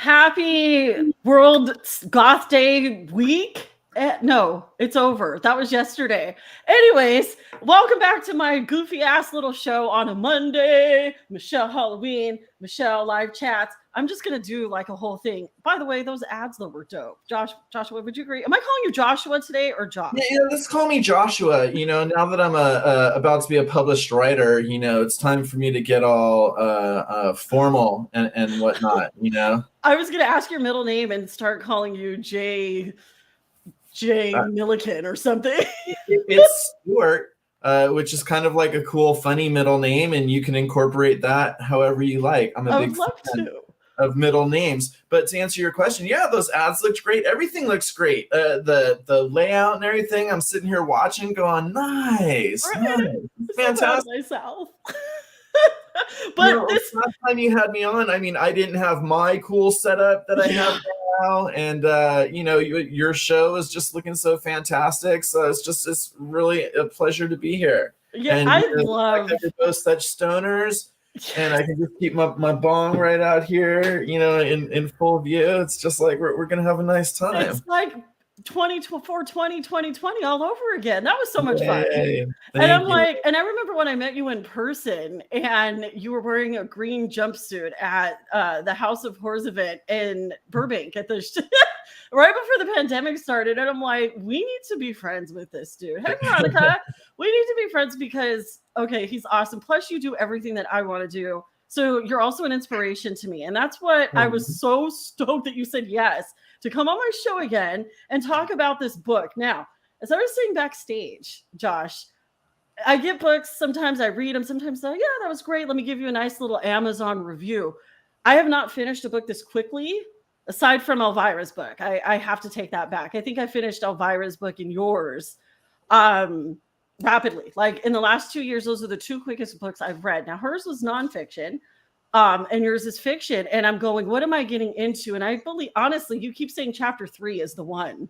Happy World Goth Day week. No, it's over. That was yesterday. Anyways, welcome back to my goofy ass little show on a Monday. Michelle Halloween, Michelle live chats. I'm just gonna do like a whole thing. By the way, those ads though were dope. Joshua, would you agree? Am I calling you Joshua today or Josh? Yeah, let's call me Joshua. Now that I'm about to be a published writer, it's time for me to get all formal and whatnot. I was gonna ask your middle name and start calling you J Millican or something. It's Stuart, which is kind of like a cool, funny middle name, and you can incorporate that however you like. I'm a big fan of middle names. But to answer your question, yeah, those ads looked great. Everything looks great. The layout and everything. I'm sitting here watching, going, nice, nice. Fantastic. Myself. But this last time you had me on, I didn't have my cool setup that I have now, and your show is just looking so fantastic. So it's really a pleasure to be here. Yeah, and I love that we're both such stoners. And I can just keep my bong right out here, in full view. It's just like we're gonna have a nice time. It's like 2020 all over again. That was so much fun. And I'm like, and I remember when I met you in person, and you were wearing a green jumpsuit at the House of Horrors event in Burbank at the right before the pandemic started. And I'm like, we need to be friends with this dude. Hey, Veronica, we need to be friends because, okay, he's awesome. Plus, you do everything that I want to do. So you're also an inspiration to me. And that's what I was so stoked that you said yes to come on my show again and talk about this book. Now, as I was saying backstage, Josh, I get books. Sometimes I read them. Sometimes yeah, that was great. Let me give you a nice little Amazon review. I have not finished a book this quickly. Aside from Elvira's book, I have to take that back. I think I finished Elvira's book and yours rapidly. Like in the last 2 years, those are the two quickest books I've read. Now, hers was nonfiction, and yours is fiction. And I'm going, what am I getting into? And I believe, honestly, you keep saying chapter 3 is the one.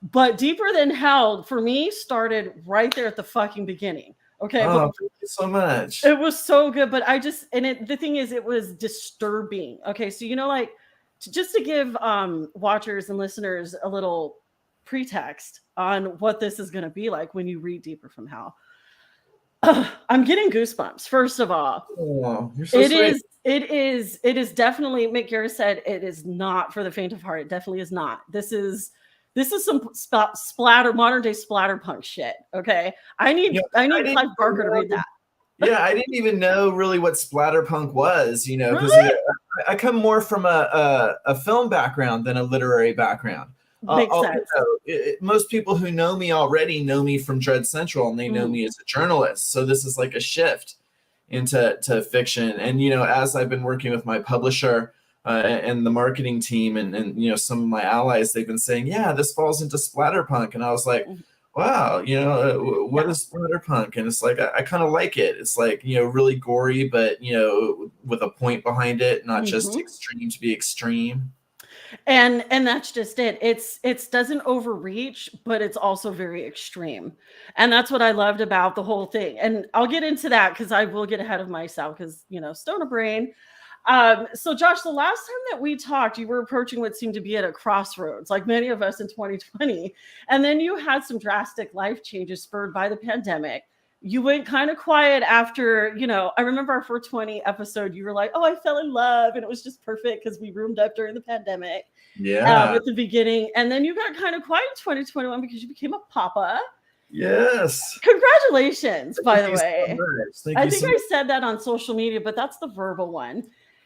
But Deeper Than Hell, for me, started right there at the fucking beginning. Okay. Oh, thank you so much. It was so good. But the thing is, it was disturbing. Okay. So, like, just to give watchers and listeners a little pretext on what this is going to be like when you read Deeper from Hell. I'm getting goosebumps. First of all, you're so sweet. It is definitely, Mick Garris said, it is not for the faint of heart. It definitely is not. This is some splatter, modern day splatter punk shit. Okay. I need Clive Barker to read that. Yeah, I didn't even know really what splatterpunk was, because really? I come more from a film background than a literary background. Makes sense. Most people who know me already know me from DreadCentral, and they know me as a journalist. So this is like a shift into fiction. And, as I've been working with my publisher and the marketing team and some of my allies, they've been saying, yeah, this falls into splatterpunk. And I was like, wow, what is splatterpunk? And it's like, I kind of like it. It's like, really gory, but, with a point behind it, not just extreme to be extreme. And that's just it. It doesn't overreach, but it's also very extreme. And that's what I loved about the whole thing. And I'll get into that because I will get ahead of myself because, stoner brain. So Josh, the last time that we talked, you were approaching what seemed to be at a crossroads, like many of us in 2020. And then you had some drastic life changes spurred by the pandemic. You went kind of quiet after, I remember our 420 episode, you were like, oh, I fell in love. And it was just perfect because we roomed up during the pandemic. Yeah. At the beginning. And then you got kind of quiet in 2021 because you became a papa. Yes. Congratulations, by the way. So I think I said that on social media, but that's the verbal one.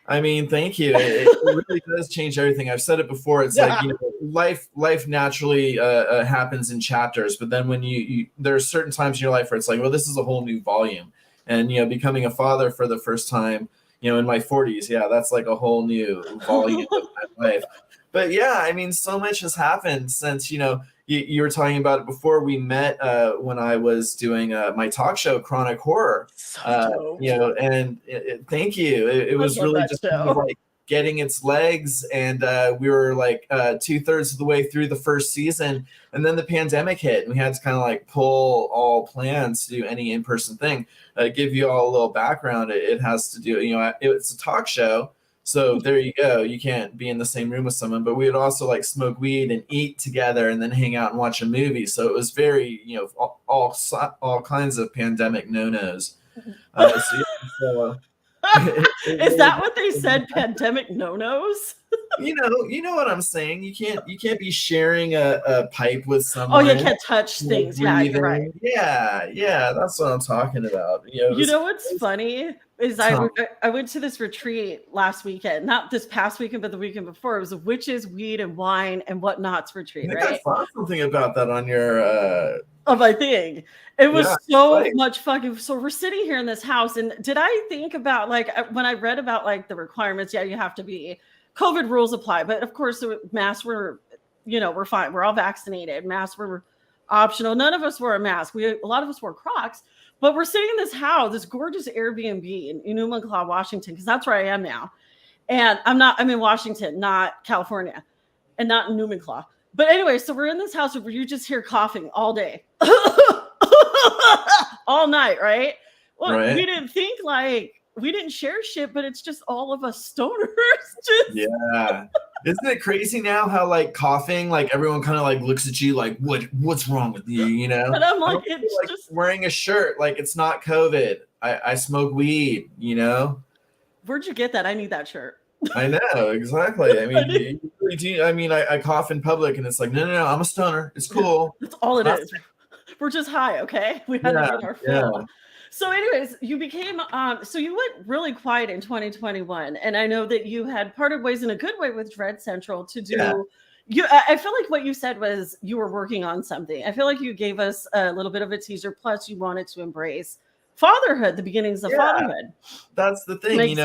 Thank you. It really does change everything. I've said it before. It's like, life naturally happens in chapters, but then when there are certain times in your life where it's like, well, this is a whole new volume. And, becoming a father for the first time, in my 40s, that's like a whole new volume of my life. But yeah, so much has happened since, you were talking about it before we met when I was doing my talk show, Chronic Horror. So and thank you. It was really just kind of like getting its legs, and we were like 2/3 of the way through the first season, and then the pandemic hit, and we had to kind of like pull all plans to do any in-person thing. Give you all a little background. It has to do, it's a talk show. So there you go. You can't be in the same room with someone, but we would also like smoke weed and eat together and then hang out and watch a movie. So it was very, all kinds of pandemic no-nos. So Is that what they said? Pandemic no-nos? You know what I'm saying. You can't be sharing a pipe with someone. Oh, you can't touch things. Yeah, you're right. Yeah, that's what I'm talking about. You know what's funny is I went to this retreat last weekend, not this past weekend, but the weekend before. It was a witches, weed, and wine and whatnots retreat. I think I saw something about that on your of my thing. It was much fucking. So we're sitting here in this house, and did I think about like when I read about like the requirements? Yeah, you have to be. COVID rules apply, but of course the masks were, we're fine. We're all vaccinated. Masks were optional. None of us wore a mask. A lot of us wore Crocs, but we're sitting in this house, this gorgeous Airbnb in Enumclaw, Washington, because that's where I am now. And I'm in Washington, not California, and not in Enumclaw. But anyway, so we're in this house where you just hear coughing all day, all night, right? Well, right. We didn't share shit, but it's just all of us stoners. Yeah. Isn't it crazy now how like coughing, like everyone kind of like looks at you like, what's wrong with you, And I'm like, it's like just wearing a shirt, like it's not COVID. I smoke weed, Where'd you get that? I need that shirt. I know, exactly. I mean, you really do. I mean, I cough in public and it's like, no, I'm a stoner. It's cool. That's all it is. We're just high, okay? We had to get our fill. Yeah. So anyways, you became, so you went really quiet in 2021. And I know that you had parted ways in a good way with DreadCentral to do, I feel like what you said was you were working on something. I feel like you gave us a little bit of a teaser. Plus you wanted to embrace fatherhood, the beginnings of fatherhood. That's the thing,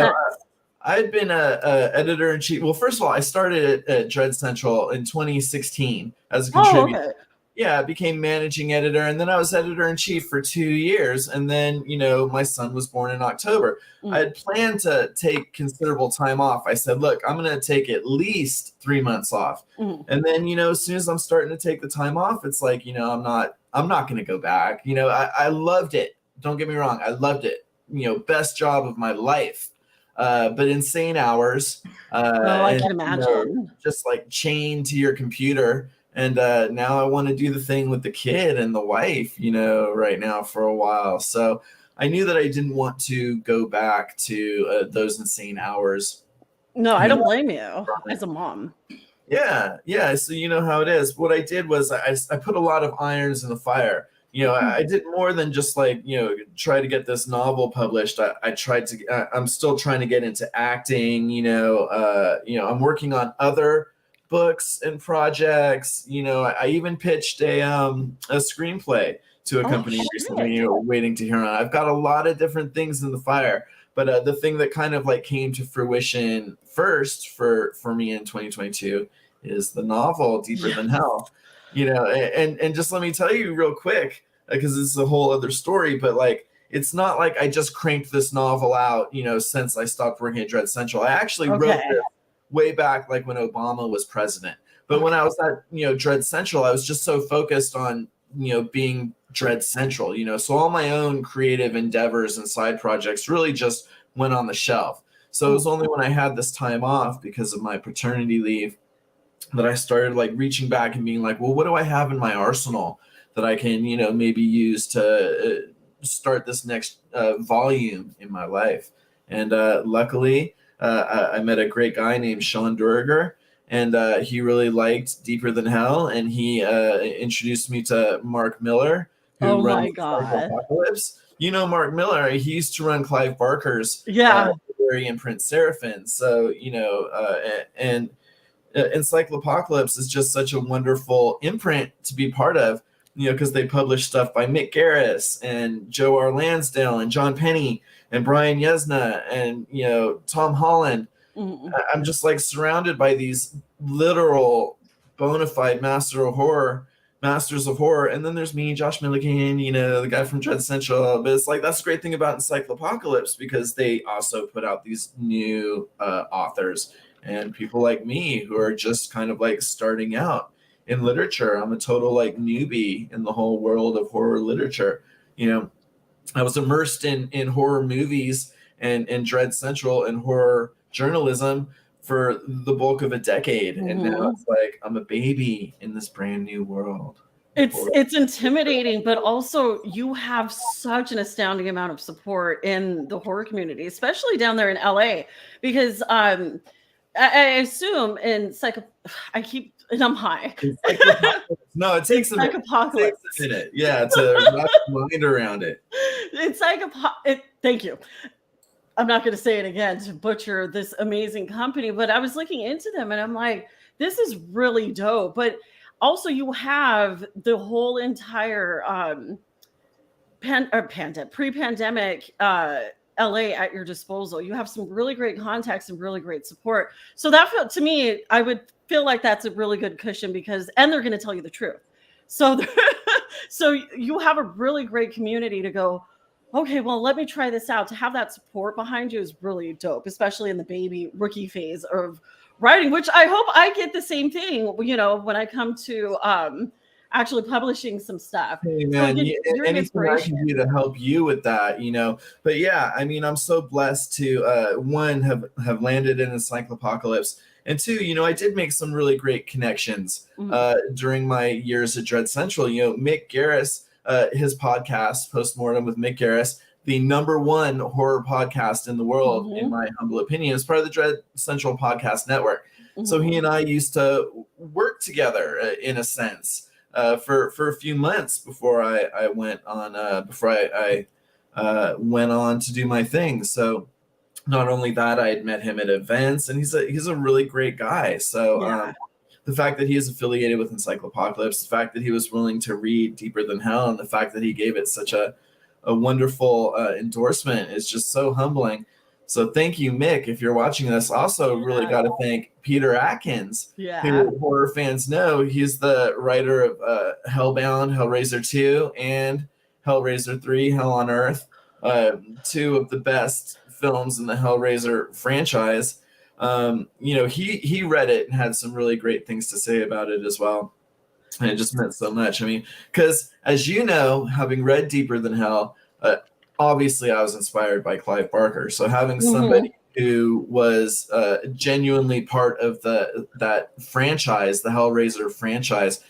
I had been a editor-in-chief. Well, first of all, I started at DreadCentral in 2016 as a contributor. Oh, okay. Yeah, I became managing editor, and then I was editor-in-chief for 2 years. And then, my son was born in October. I had planned to take considerable time off. I said, look, I'm going to take at least 3 months off. And then, as soon as I'm starting to take the time off, it's like, I'm not going to go back. I loved it. Don't get me wrong. I loved it. Best job of my life. But insane hours. I can imagine. Just like chained to your computer. And now I want to do the thing with the kid and the wife, right now for a while. So I knew that I didn't want to go back to those insane hours. No, I don't blame you as a mom. Yeah. So you know how it is. What I did was I put a lot of irons in the fire. I did more than just like, try to get this novel published. I'm still trying to get into acting, I'm working on other books and projects. I even pitched a screenplay to a company recently, waiting to hear on. I've got a lot of different things in the fire, but the thing that kind of like came to fruition first for me in 2022 is the novel Deeper Than Hell. And just let me tell you real quick, because it's a whole other story, but like, it's not like I just cranked this novel out, since I stopped working at DreadCentral. I actually wrote this way back, like when Obama was president. But when I was at, DreadCentral, I was just so focused on, being DreadCentral, so all my own creative endeavors and side projects really just went on the shelf. So it was only when I had this time off because of my paternity leave that I started like reaching back and being like, well, what do I have in my arsenal that I can, maybe use to start this next volume in my life. And luckily, I met a great guy named Sean Durger, and he really liked Deeper Than Hell, and he introduced me to Mark Miller, who runs Sleepwalkers. Mark Miller, he used to run Clive Barker's imprint Seraphim. So, and Encyclopocalypse is just such a wonderful imprint to be part of, because they publish stuff by Mick Garris and Joe R. Lansdale and John Penny and Brian Yesna and, Tom Holland. I'm just like surrounded by these literal bona fide masters of horror. And then there's me, Josh Millican, the guy from DreadCentral. But it's like, that's the great thing about Encyclopocalypse, because they also put out these new authors and people like me who are just kind of like starting out in literature. I'm a total like newbie in the whole world of horror literature. I was immersed in horror movies and DreadCentral and horror journalism for the bulk of a decade, and now it's like I'm a baby in this brand new world. It's intimidating, but also you have such an astounding amount of support in the horror community, especially down there in LA, because I assume in and I'm high. No, it takes a minute. Yeah, to wrap your mind around it. It's thank you. I'm not going to say it again to butcher this amazing company, but I was looking into them and I'm like, this is really dope. But also you have the whole entire pre-pandemic LA at your disposal. You have some really great contacts and really great support. So that felt to me, I would feel like that's a really good cushion and they're going to tell you the truth. So, so you have a really great community to go, okay, well, let me try this out. To have that support behind you is really dope, especially in the baby rookie phase of writing, which I hope I get the same thing, when I come to actually publishing some stuff. Hey man, you're anything I can do to help you with that, But yeah, I mean, I'm so blessed to one have landed in Encyclopocalypse, and two, I did make some really great connections during my years at DreadCentral. Mick Garris, his podcast Postmortem with Mick Garris, the #1 horror podcast in the world, in my humble opinion, is part of the DreadCentral podcast network. So he and I used to work together in a sense. For a few months before I went on went on to do my thing. So not only that, I had met him at events, and he's a really great guy. So the fact that he is affiliated with Encyclopocalypse, the fact that he was willing to read Deeper Than Hell, and the fact that he gave it such a wonderful endorsement is just so humbling. So thank you, Mick, if you're watching this. Also, really got to thank Peter Atkins, who horror fans know. He's the writer of Hellbound, Hellraiser 2, and Hellraiser 3, Hell on Earth, 2 of the best films in the Hellraiser franchise. He read it and had some really great things to say about it as well. And it just meant so much. I mean, because as you know, having read Deeper Than Hell, obviously I was inspired by Clive Barker. So having somebody who was genuinely part of that franchise, the Hellraiser franchise,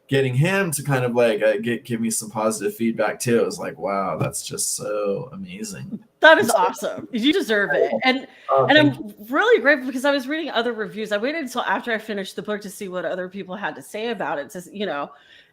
getting him to kind of like give me some positive feedback too. I was like, wow, that's just so amazing. That is awesome. You deserve it. And I'm really grateful because I was reading other reviews. I waited until after I finished the book to see what other people had to say about it,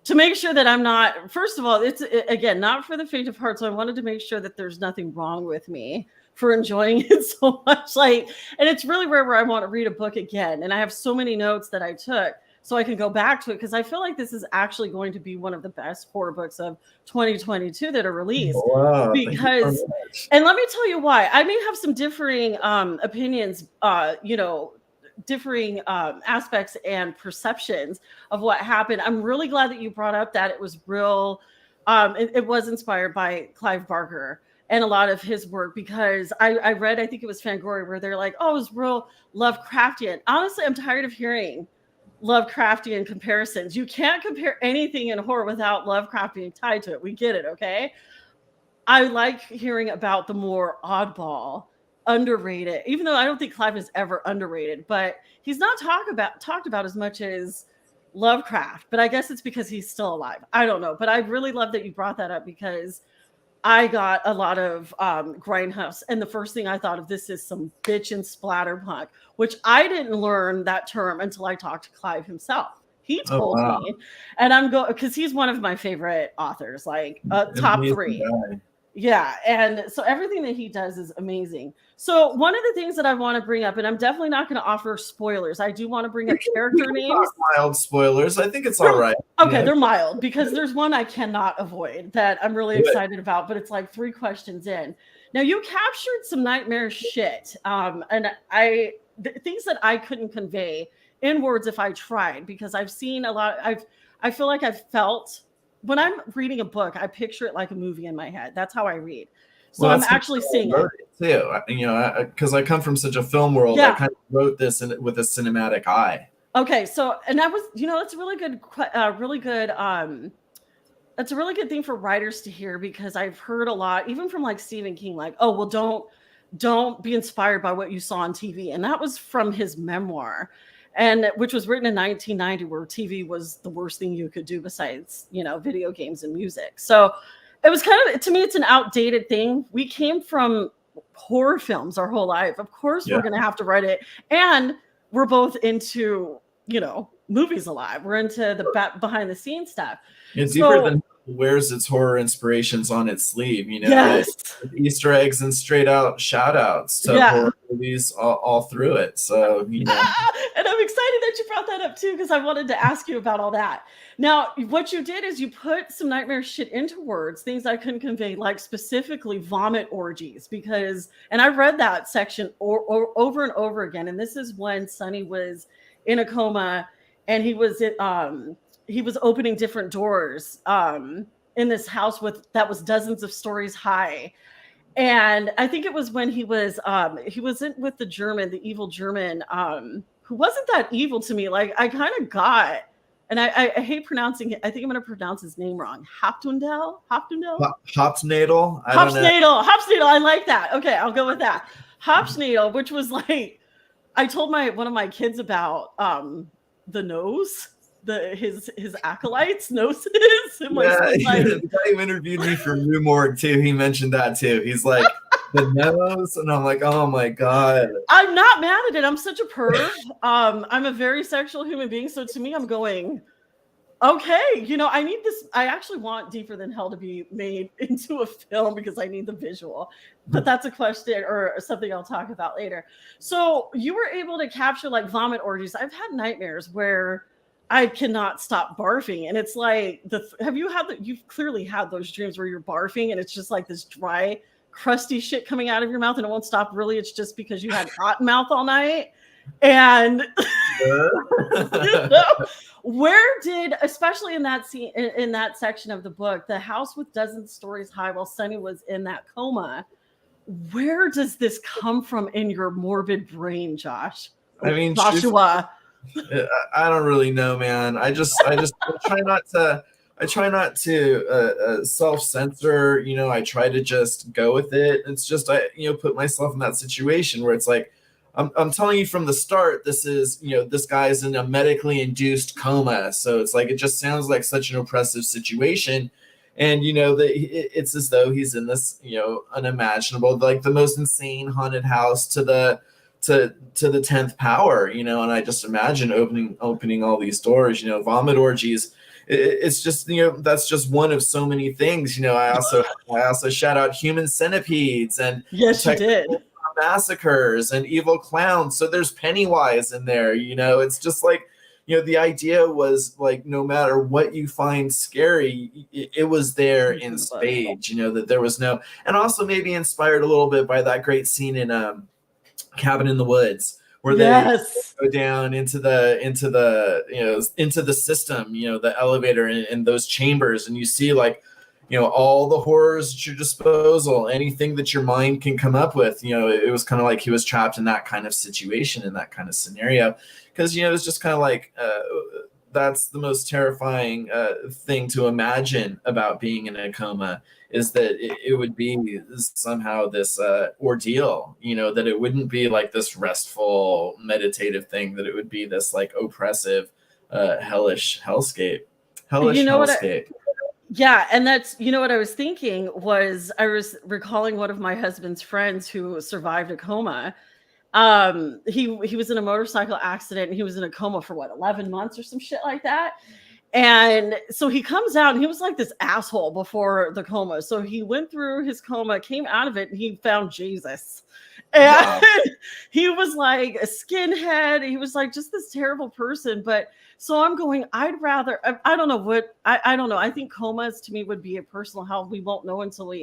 to make sure that I'm not, first of all, it's again, not for the faint of heart. So I wanted to make sure that there's nothing wrong with me for enjoying it so much. And it's really rare where I want to read a book again. And I have so many notes that I took so I can go back to it, because I feel like this is actually going to be one of the best horror books of 2022 that are released. Wow, because, and let me tell you why. I may have some differing opinions, differing aspects and perceptions of what happened. I'm really glad that you brought up that it was real. It was inspired by Clive Barker and a lot of his work, because I read, I think it was Phantasmagoria, where they're like, oh, it was real Lovecraftian. Honestly, I'm tired of hearing Lovecraftian comparisons. You can't compare anything in horror without Lovecraft being tied to it. We get it, okay? I like hearing about the more oddball, underrated, even though I don't think Clive is ever underrated, but he's not talked about as much as Lovecraft. But I guess it's because he's still alive. I don't know. But I really love that you brought that up, because I got a lot of grindhouse, and the first thing I thought of, this is some bitch and splatterpunk, which I didn't learn that term until I talked to Clive himself. He told me, and I'm going, because he's one of my favorite authors, like top 3. Guy. Yeah, and so everything that he does is amazing. So one of the things that I want to bring up, and I'm definitely not going to offer spoilers. I do want to bring up character names. Mild spoilers. I think it's all right. Okay, they're mild, because there's one I cannot avoid that I'm really excited about, but it's like 3 questions in. Now, you captured some nightmare shit, and things that I couldn't convey in words if I tried, because I've seen a lot. I feel like I've felt. When I'm reading a book, I picture it like a movie in my head. That's how I read. So I'm actually seeing it too. Because I come from such a film world. I kind of wrote this with a cinematic eye. Okay, so, and that was, that's a really good, that's a really good thing for writers to hear, because I've heard a lot, even from like Stephen King, like, oh, well, don't be inspired by what you saw on TV. And that was from his memoir, and which was written in 1990, where TV was the worst thing you could do besides, video games and music. So it was kind of, to me, it's an outdated thing. We came from horror films our whole life. Of course, we're going to have to write it. And we're both into, movies a lot. We're into the behind the scenes stuff. It's deeper than wears its horror inspirations on its sleeve, Yes. with Easter eggs and straight out shout outs to horror movies all through it. So, And I'm excited that you brought that up too, because I wanted to ask you about all that. Now, what you did is you put some nightmare shit into words, things I couldn't convey, like specifically vomit orgies, and I read that section over and over again. And this is when Sonny was in a coma, and he was opening different doors in this house that was dozens of stories high. And I think it was when he wasn't with the evil German, who wasn't that evil to me. Like, I kind of got, and I hate pronouncing it. I think I'm going to pronounce his name wrong. Hoptundel? Hopsnadel? Hopsnadel. I like that. Okay, I'll go with that. Hopsnadel, which was like, I told one of my kids about the nose. His acolytes noses. The guy who interviewed me for New Morgue too, he mentioned that too. He's like, the nose, and I'm like, oh my god. I'm not mad at it. I'm such a perv. I'm a very sexual human being, so to me, I'm going, okay, I need this. I actually want Deeper Than Hell to be made into a film because I need the visual. But that's a question or something I'll talk about later. So you were able to capture like vomit orgies. I've had nightmares where I cannot stop barfing. And it's like, you've clearly had those dreams where you're barfing and it's just like this dry, crusty shit coming out of your mouth and it won't stop. Really, it's just because you had hot mouth all night. And especially in that scene, in that section of the book, the house with dozens of stories high while Sonny was in that coma, where does this come from in your morbid brain, Josh? I mean, Joshua. I don't really know, man. I try not to self-censor. I try to just go with it. It's just I put myself in that situation where it's like I'm telling you from the start, this is this guy's in a medically induced coma, so it's like it just sounds like such an oppressive situation. And it's as though he's in this unimaginable, like the most insane haunted house to the 10th power, and I just imagine opening all these doors, vomit orgies. It's just, that's just one of so many things. I also shout out human centipedes and yes, you did massacres and evil clowns. So there's Pennywise in there, it's just like, the idea was like, no matter what you find scary, it was there in spades, that there was no, and also maybe inspired a little bit by that great scene in, Cabin in the Woods, where they go down into the system, the elevator in those chambers, and you see like, all the horrors at your disposal, anything that your mind can come up with. It was kind of like he was trapped in that kind of situation, in that kind of scenario, because it's just kind of like that's the most terrifying thing to imagine about being in a coma, is that it would be somehow this ordeal, that it wouldn't be like this restful meditative thing, that it would be this like oppressive, hellish hellscape. Yeah, and that's, what I was thinking was, I was recalling one of my husband's friends who survived a coma. He was in a motorcycle accident and he was in a coma for 11 months or some shit like that. And so he comes out and he was like this asshole before the coma. So he went through his coma, came out of it, and he found Jesus. And he was like a skinhead. He was like just this terrible person. But so I'm going, I'd rather, I don't know what, I don't know. I think comas to me would be a personal hell. We won't know until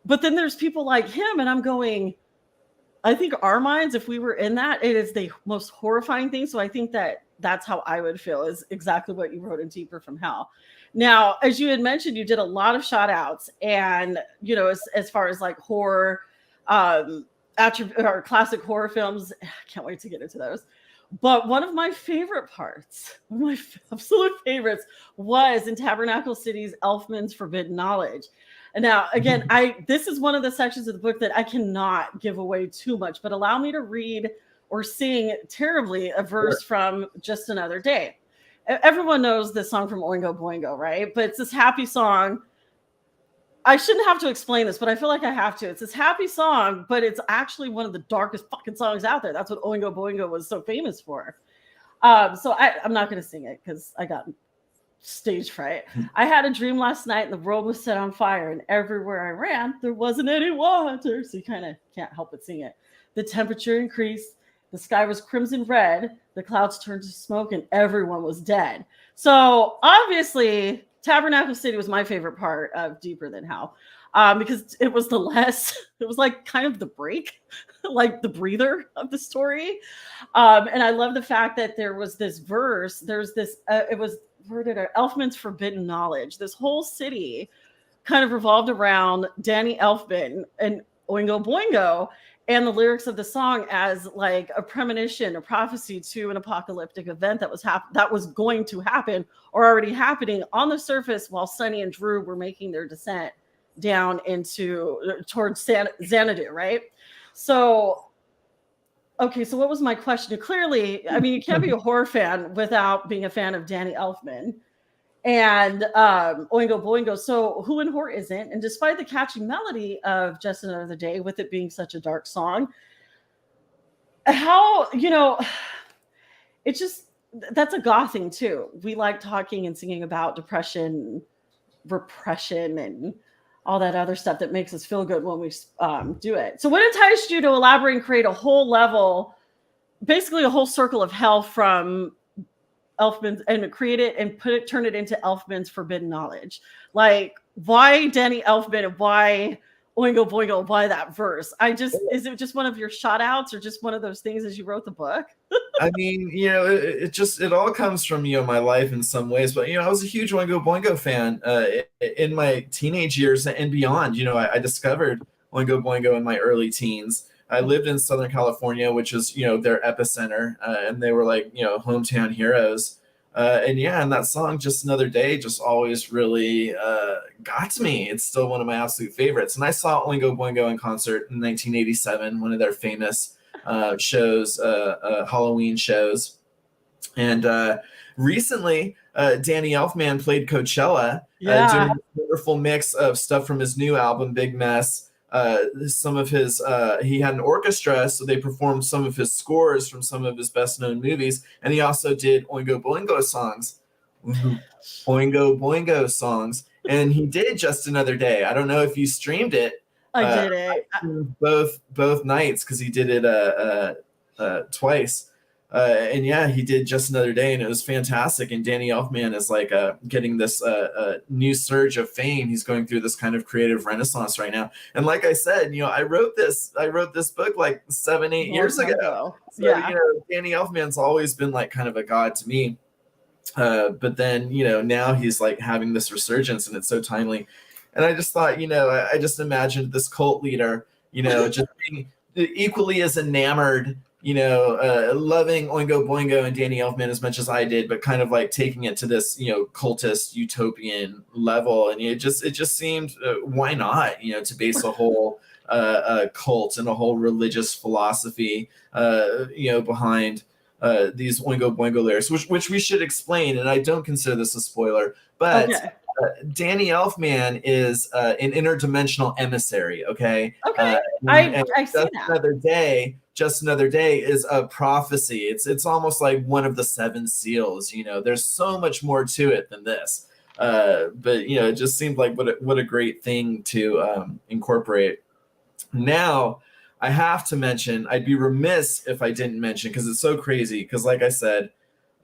but then there's people like him, and I'm going, I think our minds, if we were in that, it is the most horrifying thing. So I think that's how I would feel, is exactly what you wrote in Deeper From Hell. Now, as you had mentioned, you did a lot of shout outs, and, as far as like horror, or classic horror films, I can't wait to get into those. But one of my favorite parts, one of my absolute favorites, was in Tabernacle City's Elfman's Forbidden Knowledge. And now, again, this is one of the sections of the book that I cannot give away too much, but allow me to read or sing terribly a verse from Just Another Day. Everyone knows this song from Oingo Boingo, right? But it's this happy song. I shouldn't have to explain this, but I feel like I have to. It's this happy song, but it's actually one of the darkest fucking songs out there. That's what Oingo Boingo was so famous for. So I'm not going to sing it because I got stage fright. I had a dream last night and the world was set on fire, and everywhere I ran, there wasn't any water. So you kind of can't help but sing it. The temperature increased. The sky was crimson red. The clouds turned to smoke and everyone was dead. So obviously Tabernacle City was my favorite part of Deeper Than Hell, because it was it was like kind of the break, like the breather of the story. And I love the fact that there was this verse, there's this, it was worded Elfman's Forbidden Knowledge. This whole city kind of revolved around Danny Elfman and Oingo Boingo, and the lyrics of the song as like a premonition, a prophecy to an apocalyptic event that was going to happen or already happening on the surface while Sonny and Drew were making their descent down towards Xanadu, right? So, okay, so what was my question? Clearly, I mean, you can't be a horror fan without being a fan of Danny Elfman and Oingo Boingo. So who in horror isn't? And despite the catchy melody of Just Another Day, with it being such a dark song, how, it's just, that's a goth thing too. We like talking and singing about depression, repression, and all that other stuff that makes us feel good when we do it. So what enticed you to elaborate and create a whole level, basically a whole circle of hell from Elfman's, and create it and turn it into Elfman's Forbidden Knowledge? Like, why Danny Elfman and why Oingo Boingo? Why that verse? Is it just one of your shout outs or just one of those things as you wrote the book? I mean, it all comes from, my life in some ways, but, I was a huge Oingo Boingo fan in my teenage years and beyond. I discovered Oingo Boingo in my early teens. I lived in Southern California, which is, their epicenter, and they were like, hometown heroes. And that song, Just Another Day, just always really got to me. It's still one of my absolute favorites. And I saw Oingo Boingo in concert in 1987, one of their famous shows, Halloween shows. And recently, Danny Elfman played Coachella, doing a wonderful mix of stuff from his new album, Big Mess. Some of his he had an orchestra, so they performed some of his scores from some of his best known movies, and he also did Oingo Boingo songs. And he did Just Another Day. I don't know if you streamed it. I did it both nights because he did it twice. He did Just Another Day, and it was fantastic. And Danny Elfman is like getting this new surge of fame. He's going through this kind of creative renaissance right now. And like I said, I wrote this book like 7-8 years ago. So, Danny Elfman's always been like kind of a god to me. But then, now he's like having this resurgence, and it's so timely. And I just thought, I just imagined this cult leader, just being equally as enamored, loving Oingo Boingo and Danny Elfman as much as I did, but kind of like taking it to this, cultist utopian level. And it just seemed, why not, to base a whole cult and a whole religious philosophy, behind these Oingo Boingo lyrics, which we should explain. And I don't consider this a spoiler, but okay. Danny Elfman is an interdimensional emissary. Okay. I see that. Just Another Day is a prophecy. It's almost like one of the 7 seals. There's so much more to it than this. But it just seemed like what a great thing to incorporate. Now, I have to mention, I'd be remiss if I didn't mention, because it's so crazy. Because like I said,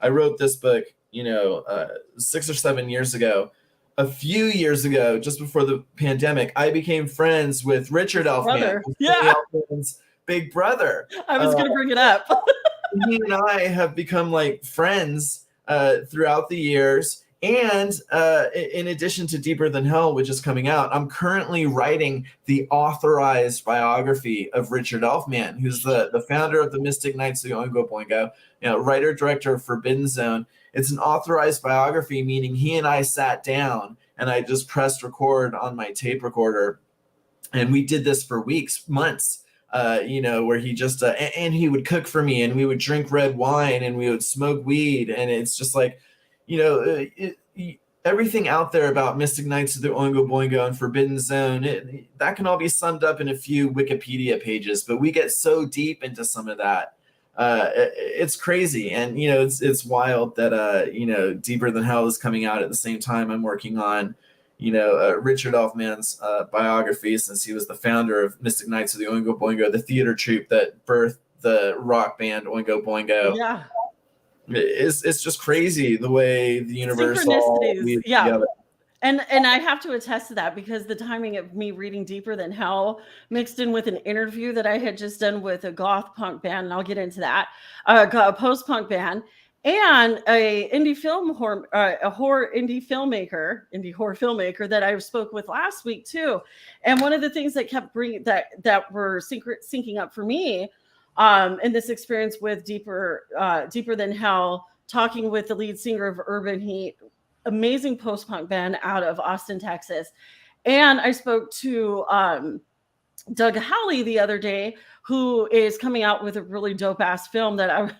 I wrote this book, 6 or 7 years ago. A few years ago, just before the pandemic, I became friends with Richard Elfman. Elfman's big brother. I was going to bring it up. He and I have become like friends throughout the years. And in addition to Deeper Than Hell, which is coming out, I'm currently writing the authorized biography of Richard Elfman, who's the founder of the Mystic Knights of Oingo Boingo, writer, director of Forbidden Zone. It's an authorized biography, meaning he and I sat down and I just pressed record on my tape recorder. And we did this for weeks, months, where he just, and he would cook for me, and we would drink red wine, and we would smoke weed. And it's just like, everything out there about Mystic Knights of the Oingo Boingo and Forbidden Zone, that can all be summed up in a few Wikipedia pages, but we get so deep into some of that. It's crazy. And, it's wild that, Deeper Than Hell is coming out at the same time I'm working on, Richard Elfman's biography, since he was the founder of Mystic Knights of the Oingo Boingo, the theater troupe that birthed the rock band Oingo Boingo. Yeah. It's just crazy the way the universe all leads together. And I have to attest to that, because the timing of me reading Deeper Than Hell mixed in with an interview that I had just done with a goth punk band, and I'll get into that, a post-punk band, and a horror filmmaker that I spoke with last week too. And one of the things that kept bringing that were syncing up for me in this experience with Deeper Than Hell, talking with the lead singer of Urban Heat, amazing post-punk band out of Austin, Texas. And I spoke to Doug Howley the other day, who is coming out with a really dope ass film that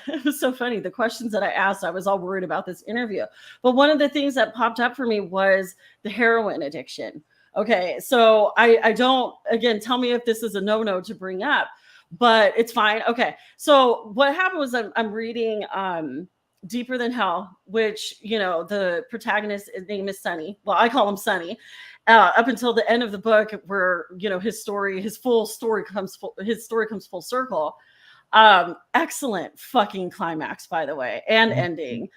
it was so funny. The questions that I asked, I was all worried about this interview. But one of the things that popped up for me was the heroin addiction. Okay. So I don't, again, tell me if this is a no-no to bring up, but it's fine. Okay. So what happened was I'm reading Deeper Than Hell, which, the protagonist, his name is Sonny. Well, I call him Sonny. Up until the end of the book, where his story comes full circle. Excellent fucking climax, by the way, and ending.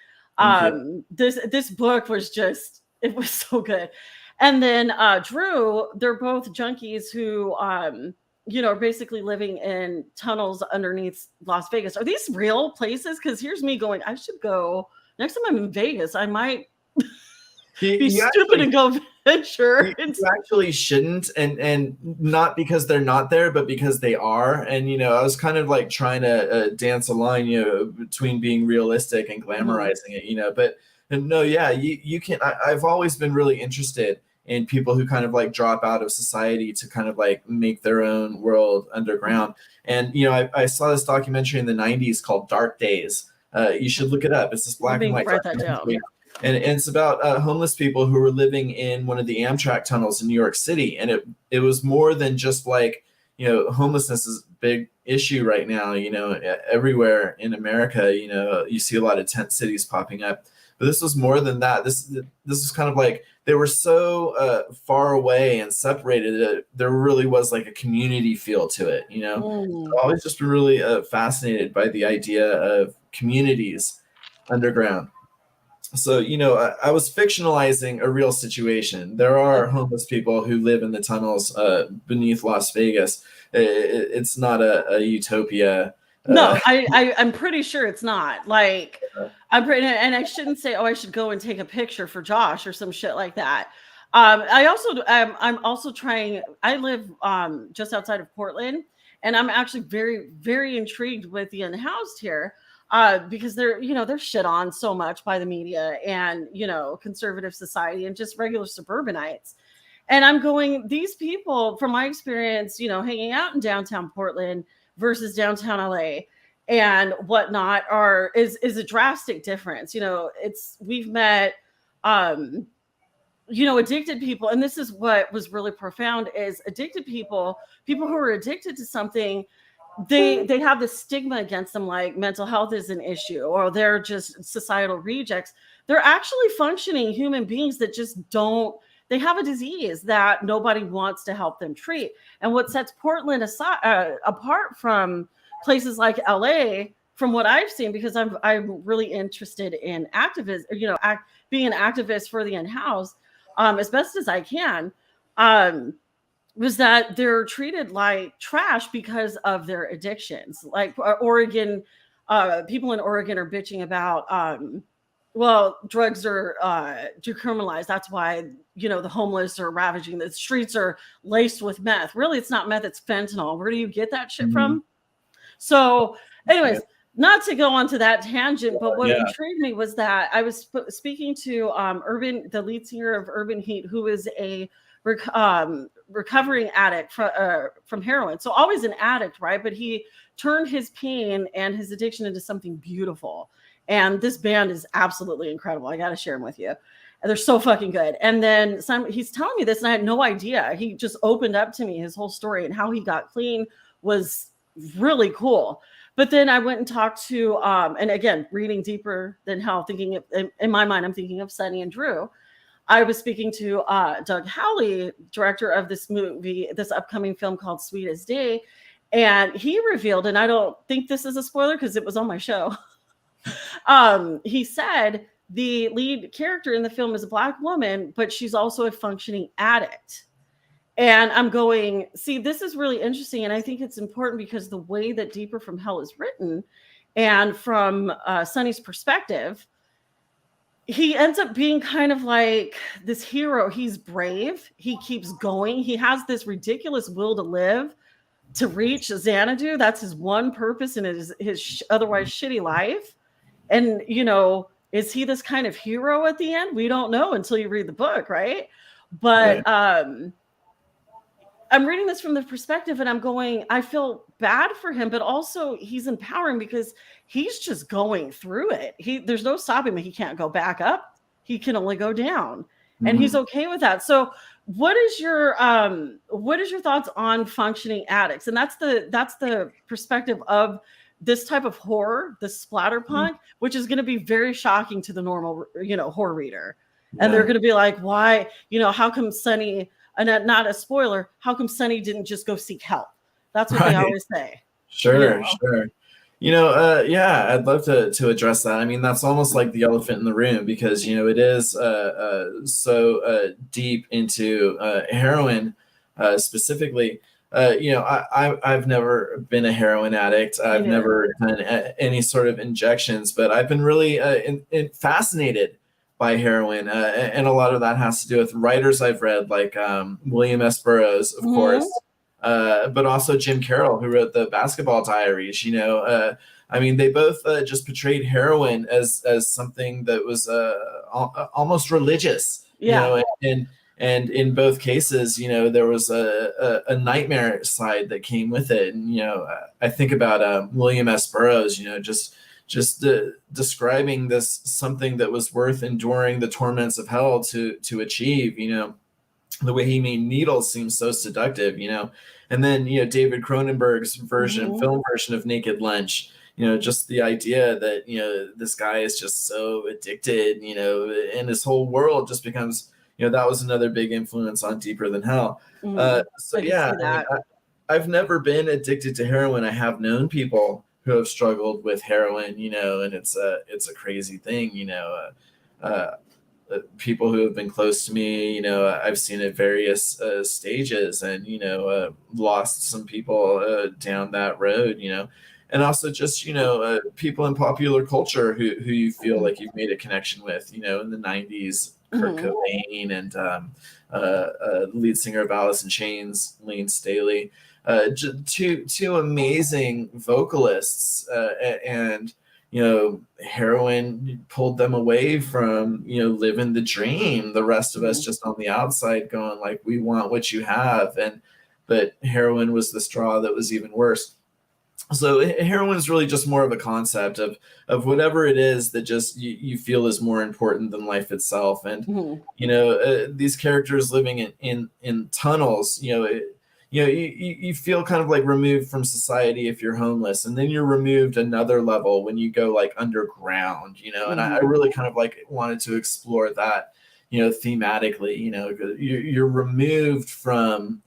This book was it was so good. And then Drew, they're both junkies who are basically living in tunnels underneath Las Vegas. Are these real places? Because here's me going, I should go next time I'm in Vegas. I might be stupid and go venture. You actually shouldn't, and not because they're not there, but because they are. And I was kind of like trying to dance a line, between being realistic and glamorizing it, But no, yeah, you can. I've always been really interested in people who kind of like drop out of society to kind of like make their own world underground. And I saw this documentary in the 90s called Dark Days. You should look it up. It's this black and white documentary. And it's about homeless people who were living in one of the Amtrak tunnels in New York City. And it was more than just like, homelessness is a big issue right now, everywhere in America. You see a lot of tent cities popping up. But this was more than that. This was kind of like they were so far away and separated that there really was like a community feel to it, So I've always just been really fascinated by the idea of communities underground. So, I was fictionalizing a real situation. There are homeless people who live in the tunnels beneath Las Vegas. It's not a utopia. No, I'm pretty sure it's not. Like, and I shouldn't say, I should go and take a picture for Josh or some shit like that. I'm also trying. I live just outside of Portland, and I'm actually very, very intrigued with the unhoused here. Because they're shit on so much by the media and, conservative society and just regular suburbanites. And I'm going, these people, from my experience, hanging out in downtown Portland versus downtown LA and whatnot is a drastic difference. We've met, addicted people. And this is what was really profound is addicted people who are addicted to something, they have this stigma against them, like mental health is an issue or they're just societal rejects. They're actually functioning human beings that just they have a disease that nobody wants to help them treat. And what sets Portland apart from places like LA, from what I've seen, because I'm really interested in activism, being an activist for the unhoused as best as I can, was that they're treated like trash because of their addictions. Like Oregon, people in Oregon are bitching about, drugs are decriminalized. That's why, the homeless are ravaging. The streets are laced with meth. Really, it's not meth, it's fentanyl. Where do you get that shit from? So anyways, not to go onto that tangent, but what intrigued me was that I was speaking to the lead singer of Urban Heat, who is a recovering addict from heroin. So always an addict, right? But he turned his pain and his addiction into something beautiful. And this band is absolutely incredible. I got to share them with you. And they're so fucking good. And then he's telling me this, and I had no idea. He just opened up to me his whole story, and how he got clean was really cool. But then I went and talked to, and again, reading deeper than hell, thinking in my mind, I'm thinking of Sunny and Drew. I was speaking to Doug Howley, director of this movie, this upcoming film called Sweet as Day. And he revealed, and I don't think this is a spoiler because it was on my show. He said the lead character in the film is a Black woman, but she's also a functioning addict. And I'm going, see, this is really interesting. And I think it's important because the way that Deeper from Hell is written, and from Sunny's perspective, he ends up being kind of like this hero. He's brave. He keeps going. He has this ridiculous will to live, to reach Xanadu. That's his one purpose in his otherwise shitty life. And, you know, is he this kind of hero at the end? We don't know until you read the book, right? But I'm reading this from the perspective, and I'm going, I feel bad for him, but also he's empowering because he's just going through it. There's no stopping him. He can't go back up. He can only go down, and he's okay with that. So what is your thoughts on functioning addicts? And that's the perspective of this type of horror, the splatterpunk, which is going to be very shocking to the normal, horror reader. And they're going to be like, why, how come Sunny, and not a spoiler, how come Sunny didn't just go seek help? That's what they always say. Sure. I'd love to address that. I mean, that's almost like the elephant in the room, because, it is so deep into heroin specifically. I've never been a heroin addict. I've never done any sort of injections, but I've been really fascinated by heroin. And a lot of that has to do with writers I've read, like William S. Burroughs, of course, but also Jim Carroll, who wrote the Basketball Diaries. I mean, they both just portrayed heroin as something that was almost religious, and in both cases, there was a nightmare side that came with it. And, I think about William S. Burroughs, just describing this something that was worth enduring the torments of hell to achieve. The way he made needles seem so seductive, and then, David Cronenberg's film version of Naked Lunch, just the idea that, this guy is just so addicted, and his whole world just becomes, that was another big influence on Deeper Than Hell. I've never been addicted to heroin. I have known people who have struggled with heroin, and it's a crazy thing, people who have been close to me, I've seen at various stages, and, lost some people down that road, and also just, people in popular culture who you feel like you've made a connection with, in the 90s, Kurt Cobain, and lead singer of Alice in Chains, Lane Staley, two amazing vocalists, and heroin pulled them away from living the dream. The rest of us just on the outside going like, we want what you have, but heroin was the straw that was even worse. So heroin is really just more of a concept of whatever it is that just you feel is more important than life itself. And these characters living in tunnels, you feel kind of like removed from society if you're homeless, and then you're removed another level when you go like underground, and I really kind of like wanted to explore that, thematically, you're removed from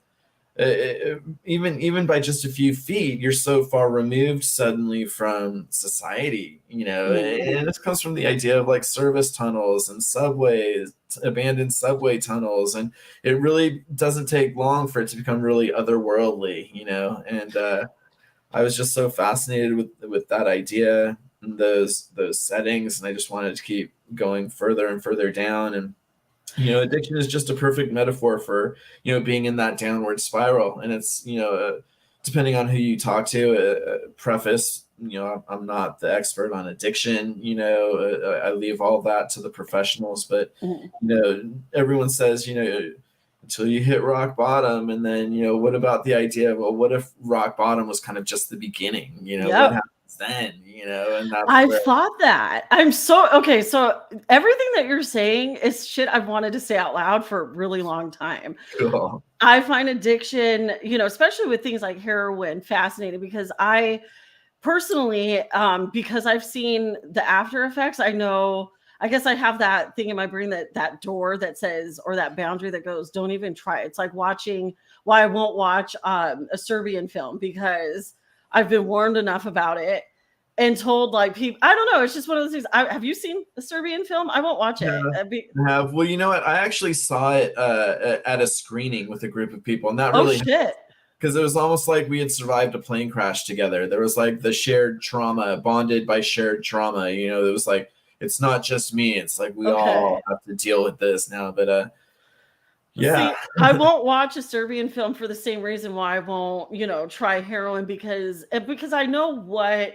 even by just a few feet. You're so far removed suddenly from society, and this comes from the idea of like service tunnels and subways, abandoned subway tunnels, and it really doesn't take long for it to become really otherworldly, and I was just so fascinated with that idea and those settings, and I just wanted to keep going further and further down. And addiction is just a perfect metaphor for, being in that downward spiral. And it's, depending on who you talk to, preface I'm not the expert on addiction. I leave all that to the professionals. But everyone says, until you hit rock bottom, and then what about the idea of, well, what if rock bottom was kind of just the beginning? What happens then? And that's I've thought that. Okay. So everything that you're saying is shit I've wanted to say out loud for a really long time. Cool. I find addiction, especially with things like heroin, fascinating, because I personally, because I've seen the after effects, I guess I have that thing in my brain that door that says, or that boundary that goes, don't even try. It's like why I won't watch a Serbian film, because I've been warned enough about it and told, like, people, I don't know. It's just one of those things. Have you seen a Serbian film? I won't watch it. Well, you know what? I actually saw it at a screening with a group of people, and that really shit. Because it was almost like we had survived a plane crash together. There was like the shared trauma, bonded by shared trauma. It was like, it's not just me. It's like we all have to deal with this now. But yeah. See, I won't watch a Serbian film for the same reason why I won't, try heroin, because I know what,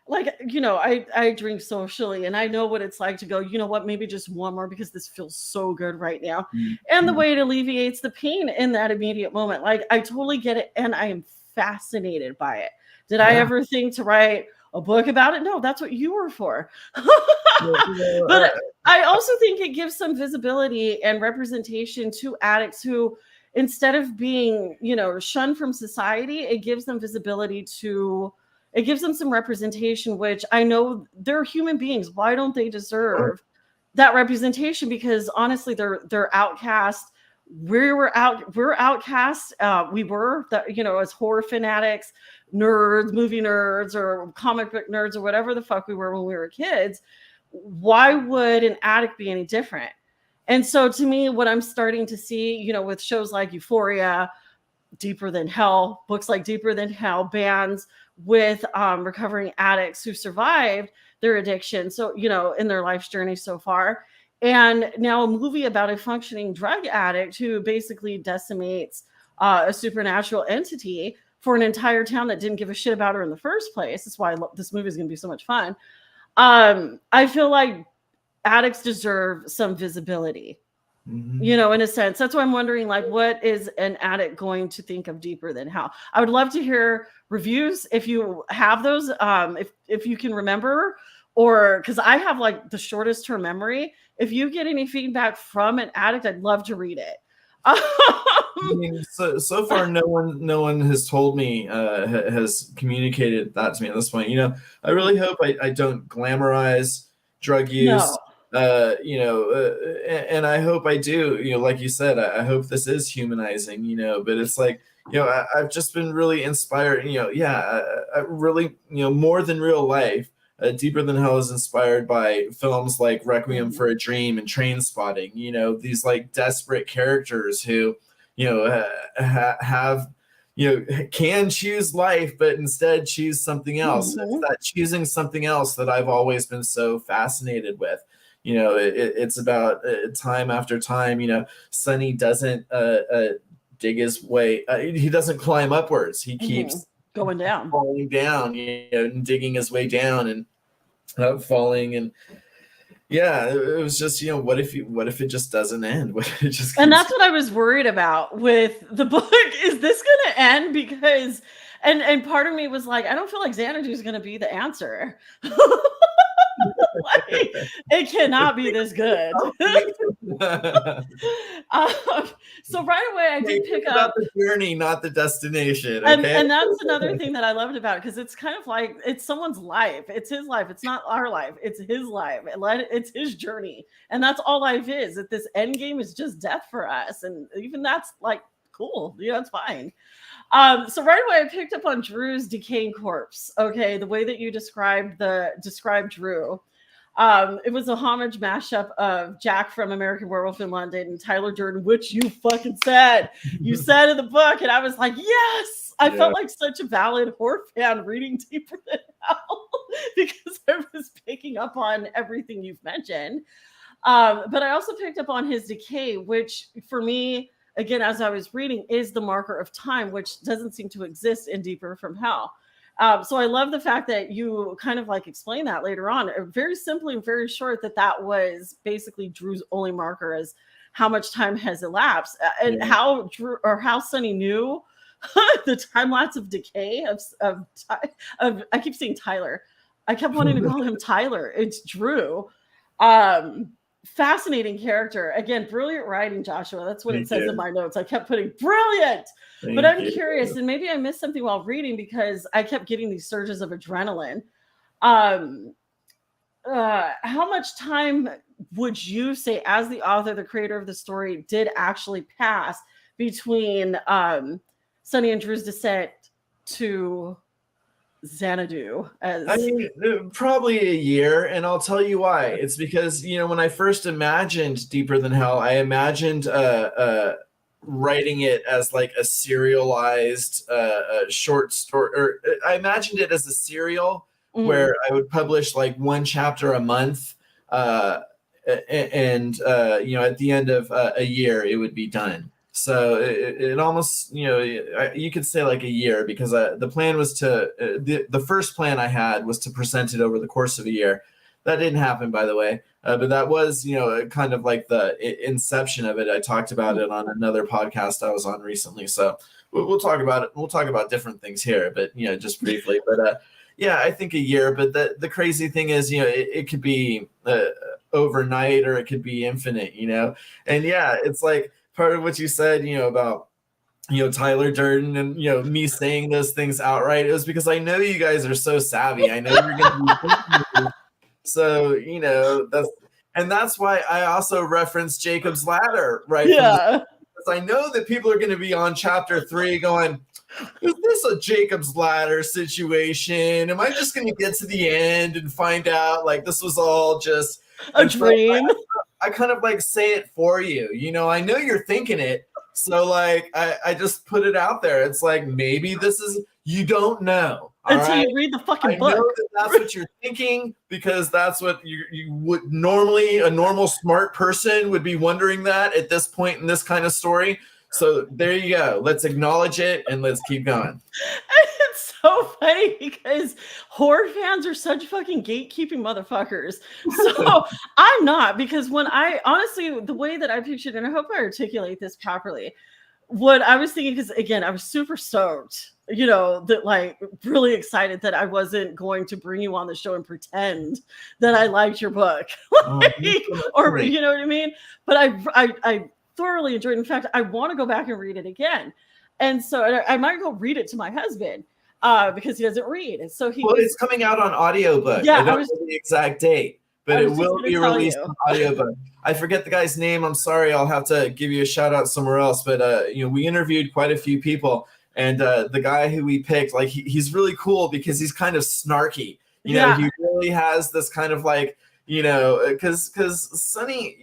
like, I drink socially, and I know what it's like to go, maybe just one more, because this feels so good right now. Mm-hmm. And the way it alleviates the pain in that immediate moment. Like, I totally get it. And I am fascinated by it. Did I ever think to write a book about it? No, that's what you were for. But I also think it gives some visibility and representation to addicts who, instead of being, shunned from society, it gives them visibility it gives them some representation, which I know they're human beings. Why don't they deserve that representation? Because honestly, they're outcast. We're outcast. We were, as horror fanatics, nerds, movie nerds, or comic book nerds, or whatever the fuck we were when we were kids. Why would an addict be any different? And so to me, what I'm starting to see, with shows like Euphoria, Deeper Than Hell, books like Deeper Than Hell, bands with recovering addicts who survived their addiction, so in their life's journey so far, and now a movie about a functioning drug addict who basically decimates a supernatural entity for an entire town that didn't give a shit about her in the first place. That's why this movie is going to be so much fun. I feel like addicts deserve some visibility. In a sense. That's why I'm wondering, like, what is an addict going to think of Deeper Than Hell? I would love to hear reviews if you have those, if you can remember, or because I have like the shortest term memory. If you get any feedback from an addict, I'd love to read it. So far, no one has told me, has communicated that to me at this point. I really hope I don't glamorize drug use. No. And I hope I do, like you said, I hope this is humanizing, but it's like, I've just been really inspired, I really, more than real life, Deeper Than Hell is inspired by films like Requiem for a Dream and Trainspotting, these like desperate characters who, have, can choose life, but instead choose something else. It's that choosing something else that I've always been so fascinated with. It's about time after time. Sonny doesn't dig his way. He doesn't climb upwards. He keeps going down, falling down, and digging his way down and falling. And yeah, it was just, what if it just doesn't end? What if it just and that's what I was worried about with the book. Is this going to end? Because, and part of me was like, I don't feel like Xanadu is going to be the answer. Like, it cannot be this good. So right away I did pick up the journey, not the destination. Okay? And that's another thing that I loved about it, because it's kind of like, it's someone's life. It's his life. It's not our life. It's his life. It's his journey. And that's all life is. That this end game is just death for us. And even that's like, cool. It's fine. So right away I picked up on Drew's decaying corpse. Okay, the way that you described Drew. It was a homage mashup of Jack from American Werewolf in London and Tyler Durden, which you fucking said. You said in the book, and I was like, yes! I felt like such a valid horror fan reading Deeper Than Hell because I was picking up on everything you've mentioned. But I also picked up on his decay, which for me, again, as I was reading, is the marker of time, which doesn't seem to exist in Deeper from Hell. So I love the fact that you kind of like explain that later on, very simply and very short, that was basically Drew's only marker as how much time has elapsed, and how Drew or how Sonny knew the time lapse of decay of I keep saying Tyler. I kept wanting to call him Tyler. It's Drew. Fascinating character. Again, brilliant writing, Joshua. That's what it says in my notes. I kept putting brilliant. But I'm curious, and maybe I missed something while reading because I kept getting these surges of adrenaline. How much time would you say, as the author, the creator of the story, did actually pass between Sonny and Drew's descent to Xanadu? I mean, probably a year, and I'll tell you why. It's because, when I first imagined Deeper Than Hell, I imagined writing it as like a serialized short story, or I imagined it as a serial where I would publish like one chapter a month, and at the end of a year it would be done. So it almost, you could say like a year, because the plan was to the first plan I had was to present it over the course of a year. That didn't happen, by the way. But that was, kind of like the inception of it. I talked about it on another podcast I was on recently. So we'll talk about it. We'll talk about different things here, but, just briefly. But yeah, I think a year. But the crazy thing is, it could be overnight, or it could be infinite, And yeah, it's like part of what you said, about Tyler Durden and me saying those things outright. It was because I know you guys are so savvy. I know you're going to be so that's why I also referenced Jacob's Ladder, right? Yeah, because I know that people are going to be on chapter 3 going, is this a Jacob's Ladder situation? Am I just going to get to the end and find out like this was all just a dream? I kind of like say it for you. I know you're thinking it. So like I just put it out there. It's like, maybe this is, you don't know. Until you read the fucking book. I know that's what you're thinking, because that's what you would normally, a normal smart person would be wondering that at this point in this kind of story. So there you go. Let's acknowledge it and let's keep going. It's so funny because horror fans are such fucking gatekeeping motherfuckers. So I'm not, because when I honestly, the way that I pictured, and I hope I articulate this properly, what I was thinking, because again, I was super stoked, that like really excited that I wasn't going to bring you on the show and pretend that I liked your book, or you know what I mean? But I thoroughly enjoyed it. In fact, I want to go back and read it again. And so I might go read it to my husband because he doesn't read. And so it's coming out on audiobook. Yeah, I don't know the exact date, but it will be released on audiobook. I forget the guy's name. I'm sorry. I'll have to give you a shout out somewhere else. But we interviewed quite a few people, and the guy who we picked, like he's really cool because he's kind of snarky. He really has this kind of like, because Sonny,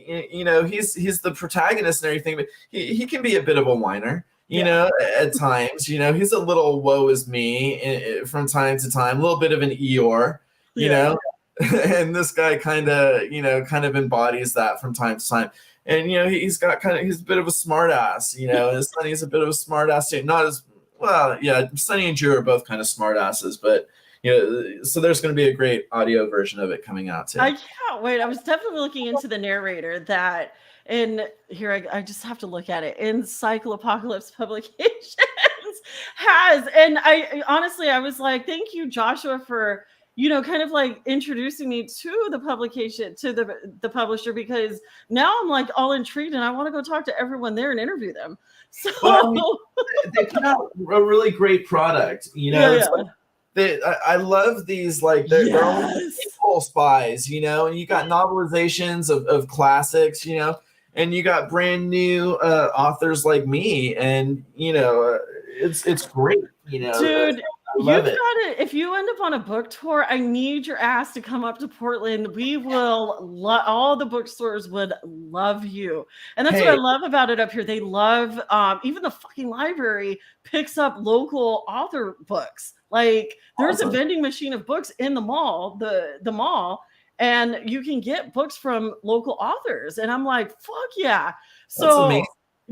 he's the protagonist and everything, but he can be a bit of a whiner. At times, he's a little woe is me from time to time, a little bit of an Eeyore, and this guy kind of embodies that from time to time. And, he's a bit of a smart ass, and Sonny's a bit of a smart ass too. Not as well. Yeah. Sonny and Drew are both kind of smart asses, but so there's going to be a great audio version of it coming out too. I can't wait. I was definitely looking into the narrator that, and here I just have to look at it, Encyclopocalypse Publications has, and I honestly, I was like, thank you, Joshua, for kind of like introducing me to the publication, to the publisher, because now I'm like all intrigued and I want to go talk to everyone there and interview them. So they put out a really great product, I love these, like they're all spies, and you got novelizations of classics, and you got brand new authors like me, and it's great, dude. You've got it. If you end up on a book tour, I need your ass to come up to Portland. We will all the bookstores would love you. And that's what I love about it up here. They love even the fucking library picks up local author books. Like there's a vending machine of books in the mall, the mall, and you can get books from local authors. And I'm like, fuck yeah. So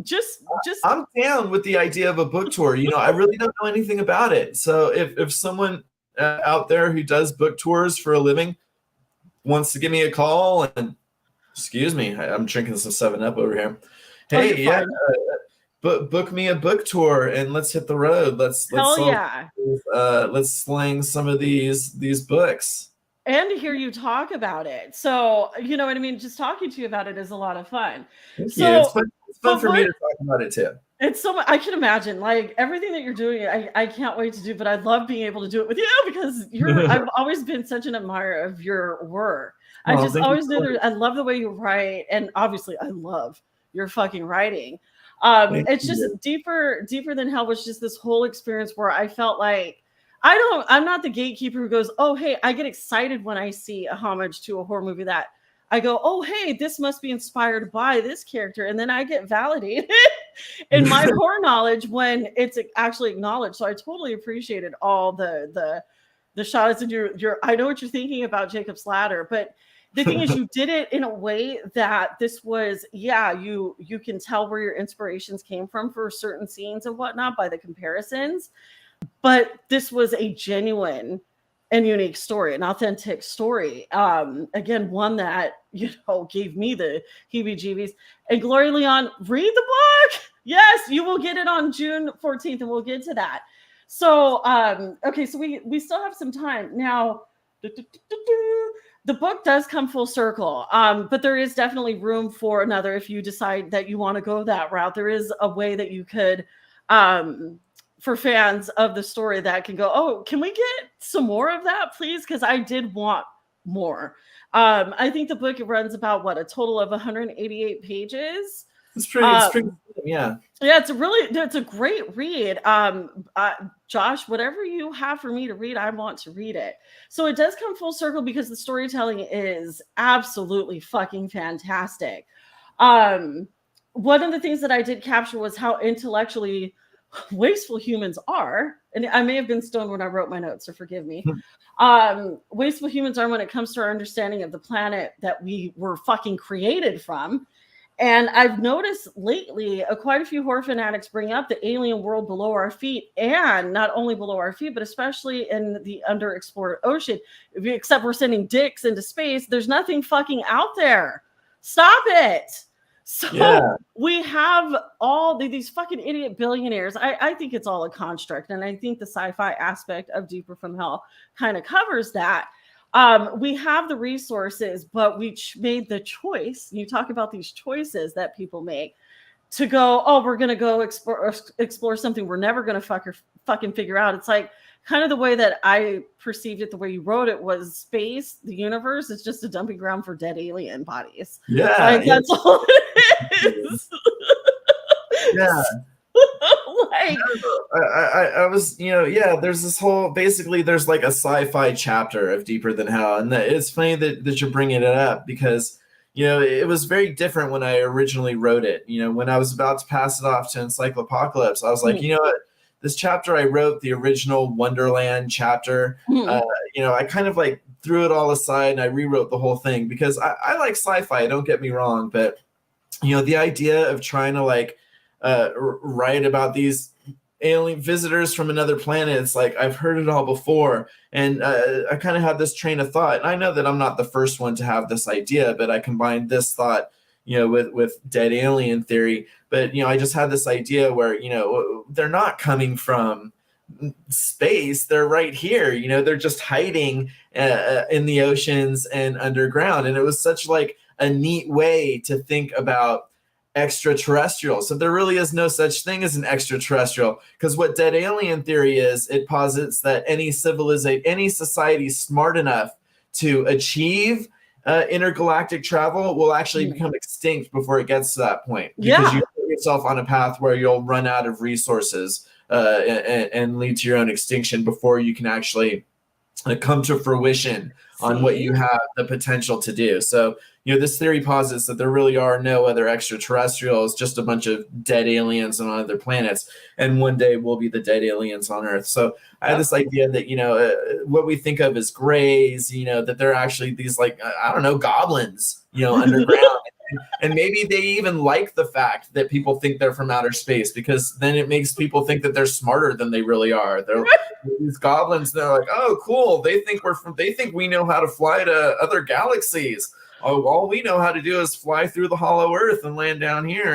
just I'm down with the idea of a book tour. I really don't know anything about it. So if someone out there who does book tours for a living wants to give me a call, and excuse me, I'm drinking some 7-Up over here. Hey, yeah, book me a book tour and let's hit the road. Let's sling some of these books. And to hear you talk about it. So, you know what I mean? Just talking to you about it is a lot of fun. Thank you. It's fun for me to talk about it too. It's so much, I can imagine, like, everything that you're doing, I can't wait to do, but I'd love being able to do it with you because I've always been such an admirer of your work. I just always knew I love the way you write, and obviously I love your fucking writing. It's just deeper than hell was just this whole experience where I felt like I'm not the gatekeeper who goes, oh, hey, I get excited when I see a homage to a horror movie that I go, oh, hey, this must be inspired by this character. And then I get validated in my horror knowledge when it's actually acknowledged. So I totally appreciated all the shots in your I know what you're thinking about Jacob's Ladder, but the thing is you did it in a way that this was, you can tell where your inspirations came from for certain scenes and whatnot by the comparisons. But this was a genuine and unique story, an authentic story. Again, one that, gave me the heebie-jeebies. And Gloria Leon, read the book. Yes, you will get it on June 14th, and we'll get to that. So, okay, so we still have some time. Now, the book does come full circle, but there is definitely room for another if you decide that you want to go that route. There is a way that you could... for fans of the story that can go, oh, can we get some more of that, please? Because I did want more. I think the book runs about a total of 188 pages. It's pretty yeah. Yeah, it's a great read. Josh, whatever you have for me to read, I want to read it. So it does come full circle because the storytelling is absolutely fucking fantastic. One of the things that I did capture was how intellectually wasteful humans are, and I may have been stoned when I wrote my notes, so forgive me. Wasteful humans are when it comes to our understanding of the planet that we were fucking created from. And I've noticed lately quite a few horror fanatics bring up the alien world below our feet, and not only below our feet, but especially in the underexplored ocean. Except we're sending dicks into space, there's nothing fucking out there. Stop it. So we have all these fucking idiot billionaires. I think it's all a construct. And I think the sci-fi aspect of Deeper from Hell kind of covers that. We have the resources, but we made the choice. You talk about these choices that people make to go, oh, we're going to go explore something we're never going to fucking figure out. It's like kind of the way that I perceived it, the way you wrote it was space, the universe is just a dumping ground for dead alien bodies. Yeah. Like, that's all it is. Yeah. Like, I was, there's this whole, basically there's like a sci-fi chapter of Deeper Than Hell. And it's funny that you're bringing it up because, it was very different when I originally wrote it. When I was about to pass it off to Encyclopocalypse, I was like, you know what? This chapter I wrote, the original Wonderland chapter, I kind of like threw it all aside and I rewrote the whole thing because I like sci-fi, don't get me wrong, but the idea of trying to like write about these alien visitors from another planet, it's like I've heard it all before, and I kind of had this train of thought. And I know that I'm not the first one to have this idea, but I combined this thought with dead alien theory. But, I just had this idea where, they're not coming from space. They're right here. They're just hiding in the oceans and underground. And it was such like a neat way to think about extraterrestrial. So there really is no such thing as an extraterrestrial, because what dead alien theory is, it posits that any society smart enough to achieve intergalactic travel will actually become extinct before it gets to that point. Because you put yourself on a path where you'll run out of resources and lead to your own extinction before you can actually come to fruition on what you have the potential to do. So, this theory posits that there really are no other extraterrestrials, just a bunch of dead aliens on other planets. And one day we'll be the dead aliens on Earth. So I had this idea that, what we think of as grays, that they're actually these like, I don't know, goblins, underground. And maybe they even like the fact that people think they're from outer space, because then it makes people think that they're smarter than they really are. They're these goblins. They're like, oh, cool. They think we know how to fly to other galaxies. Oh, all we know how to do is fly through the hollow earth and land down here.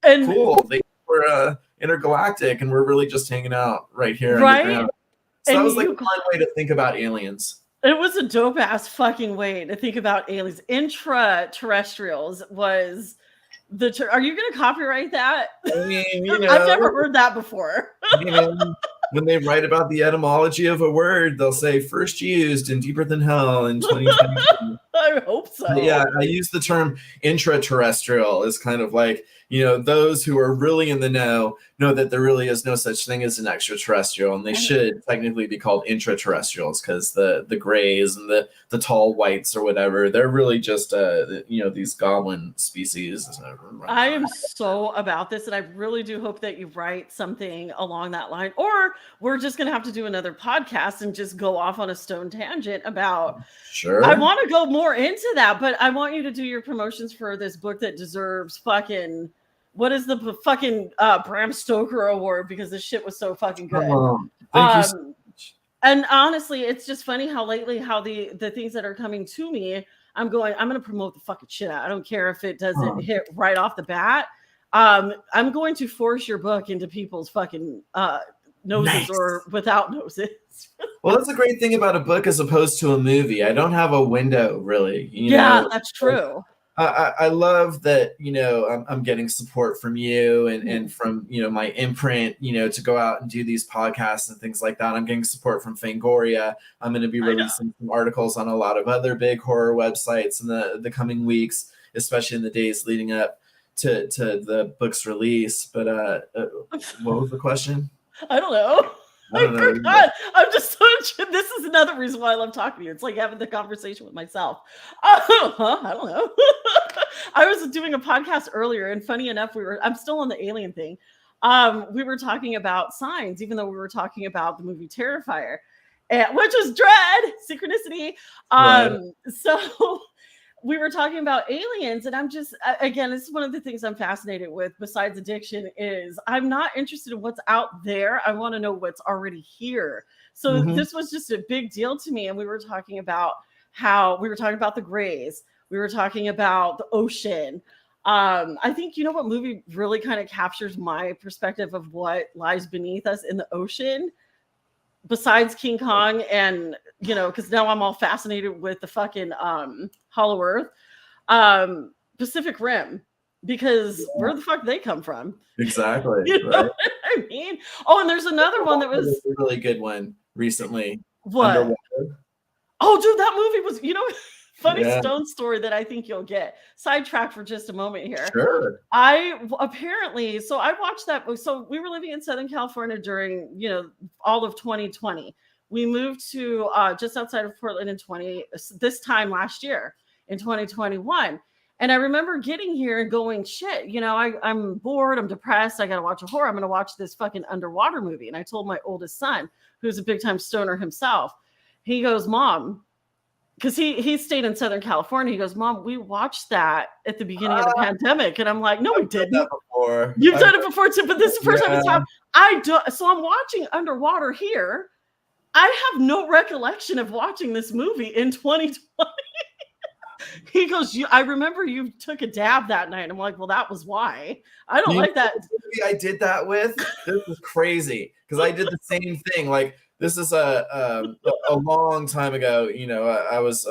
And cool. They were intergalactic, and we're really just hanging out right here underground. So that was like a fun way to think about aliens. It was a dope ass fucking way to think about aliens. Intraterrestrials was the are you going to copyright that? I mean, I've never heard that before. When they write about the etymology of a word, they'll say first used in Deeper Than Hell in 2022. I hope so. But yeah, I use the term intraterrestrial as kind of like, those who are really in the know that there really is no such thing as an extraterrestrial, and they should technically be called intraterrestrials, because the grays and the tall whites or whatever, they're really just these goblin species. I am so about this, and I really do hope that you write something along that line, or we're just gonna have to do another podcast and just go off on a stone tangent about. Sure. I want to go more into that, but I want you to do your promotions for this book that deserves fucking. What is the fucking Bram Stoker award, because this shit was so fucking good. Thank you so much. And honestly, it's just funny how lately the things that are coming to me, I'm going to promote the fucking shit out. I don't care if it doesn't hit right off the bat. I'm going to force your book into people's fucking noses or without noses. Well, that's a great thing about a book as opposed to a movie. I don't have a window, really. That's true. I love that, I'm getting support from you and from, my imprint, to go out and do these podcasts and things like that. I'm getting support from Phantasmagoria. I'm going to be releasing some articles on a lot of other big horror websites in the coming weeks, especially in the days leading up to the book's release. But what was the question? I don't know. I forgot. I'm just so. This is another reason why I love talking to you. It's like having the conversation with myself. I don't know. I was doing a podcast earlier, and funny enough, I'm still on the alien thing. We were talking about signs, even though we were talking about the movie Terrifier, which is dread, synchronicity. So we were talking about aliens, and I'm just, again, this is one of the things I'm fascinated with besides addiction is I'm not interested in what's out there. I want to know what's already here. So this was just a big deal to me. And we were talking about the grays. We were talking about the ocean. I think, what movie really kind of captures my perspective of what lies beneath us in the ocean, besides King Kong and, because now I'm all fascinated with the fucking Hollow Earth, Pacific Rim, because where the fuck they come from? Exactly. Know what I mean? Oh, and there's another one that was a really good one recently. What? Underwater. Oh, dude, that movie was, funny stone story that I think you'll get. Sidetrack for just a moment here. Sure. I watched that. So we were living in Southern California during, all of 2020. We moved to just outside of Portland this time last year in 2021. And I remember getting here and going, shit, I'm bored. I'm depressed. I got to watch a horror. I'm going to watch this fucking underwater movie. And I told my oldest son, who's a big time stoner himself, he goes, Mom, because he stayed in Southern California. He goes, Mom, we watched that at the beginning of the pandemic. And I'm like, no, we didn't. You've done it before too, but this is the first time it's happened. So I'm watching Underwater here. I have no recollection of watching this movie in 2020. He goes, I remember you took a dab that night. I'm like, well, that was why. I don't like that. I did that with. This was crazy because I did the same thing. Like, this is a long time ago. I was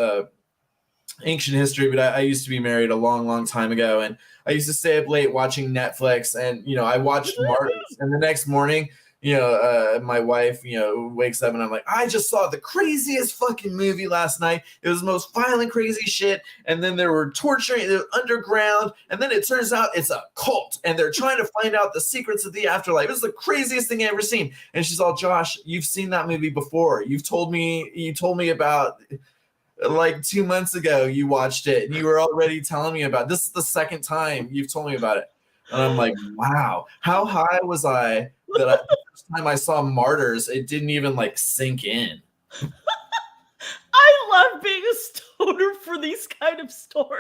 ancient history, but I used to be married a long, long time ago. And I used to stay up late watching Netflix. And, I watched Martyrs. And the next morning, my wife, wakes up and I'm like, I just saw the craziest fucking movie last night. It was the most violent, crazy shit. And then there were torturing, they were underground. And then it turns out it's a cult and they're trying to find out the secrets of the afterlife. It was the craziest thing I ever seen. And she's all, Josh, you've seen that movie before. You told me about like 2 months ago, you watched it and you were already telling me about it. This is the second time you've told me about it. And I'm like, wow, how high was I that the first time I saw Martyrs, it didn't even like sink in. I love being a stoner for these kind of stories.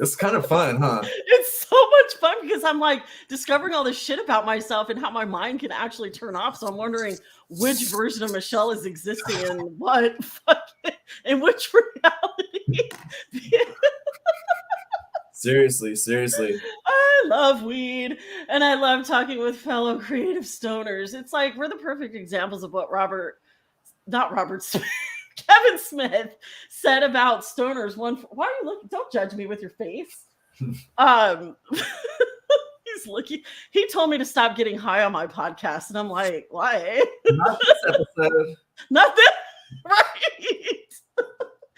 It's kind of fun, huh? It's so much fun because I'm like discovering all this shit about myself and how my mind can actually turn off. So I'm wondering which version of Michelle is existing in what in which reality. Seriously. I love weed and I love talking with fellow creative stoners. It's like we're the perfect examples of what Kevin Smith said about stoners. Why are you looking? Don't judge me with your face. He's looking. He told me to stop getting high on my podcast, and I'm like, why? Not this episode. Not this, right?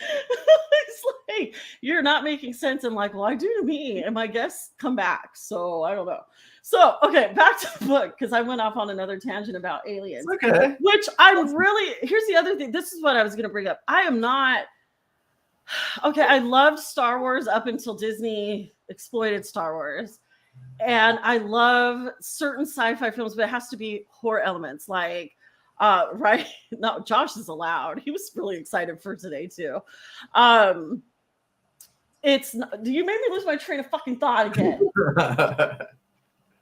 It's like you're not making sense. I'm like, well, I do to me, and my guests come back, so I don't know. So, okay, back to the book because I went off on another tangent about aliens. Okay. Which I'm really. Here's the other thing. This is what I was going to bring up. I am not. Okay, I loved Star Wars up until Disney exploited Star Wars. And I love certain sci-fi films, but it has to be horror elements. Like, right? No, Josh is allowed. He was really excited for today too. It's you made me lose my train of fucking thought again.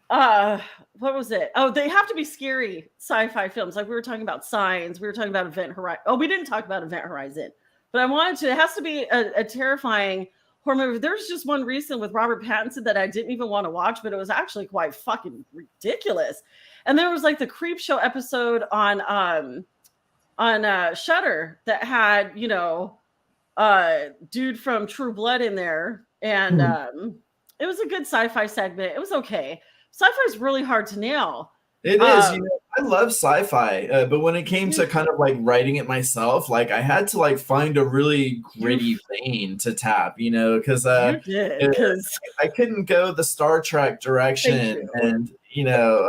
What was it? Oh, they have to be scary sci-fi films. Like we were talking about Signs. We were talking about Event Horizon. Oh, we didn't talk about Event Horizon. But I wanted to, it has to be a terrifying horror movie. There's just one recent with Robert Pattinson that I didn't even want to watch, but it was actually quite fucking ridiculous. And there was like the Creep Show episode on Shudder that had, you know, dude from True Blood in there. And it was a good sci-fi segment. It was okay. Sci-fi is really hard to nail. It is. You know, I love sci-fi, but when it came to kind of like writing it myself, like I had to like find a really gritty vein to tap, you know, because I couldn't go the Star Trek direction, and you know,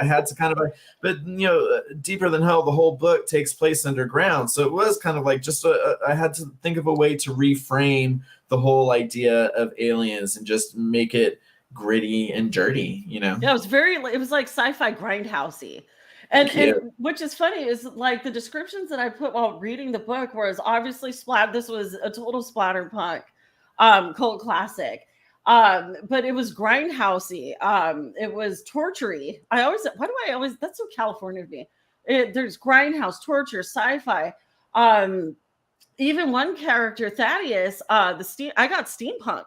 I had to kind of like, but you know, Deeper Than Hell, the whole book takes place underground, so it was kind of like just I had to think of a way to reframe the whole idea of aliens and just make it gritty and dirty, you know. Yeah, it was like sci-fi grindhousey. And which is funny is like the descriptions that I put while reading the book was obviously this was a total splatterpunk cult classic. But it was grindhousey. It was torture-y. That's so California to me. There's grindhouse, torture, sci-fi. Even one character, Thaddeus, I got steampunk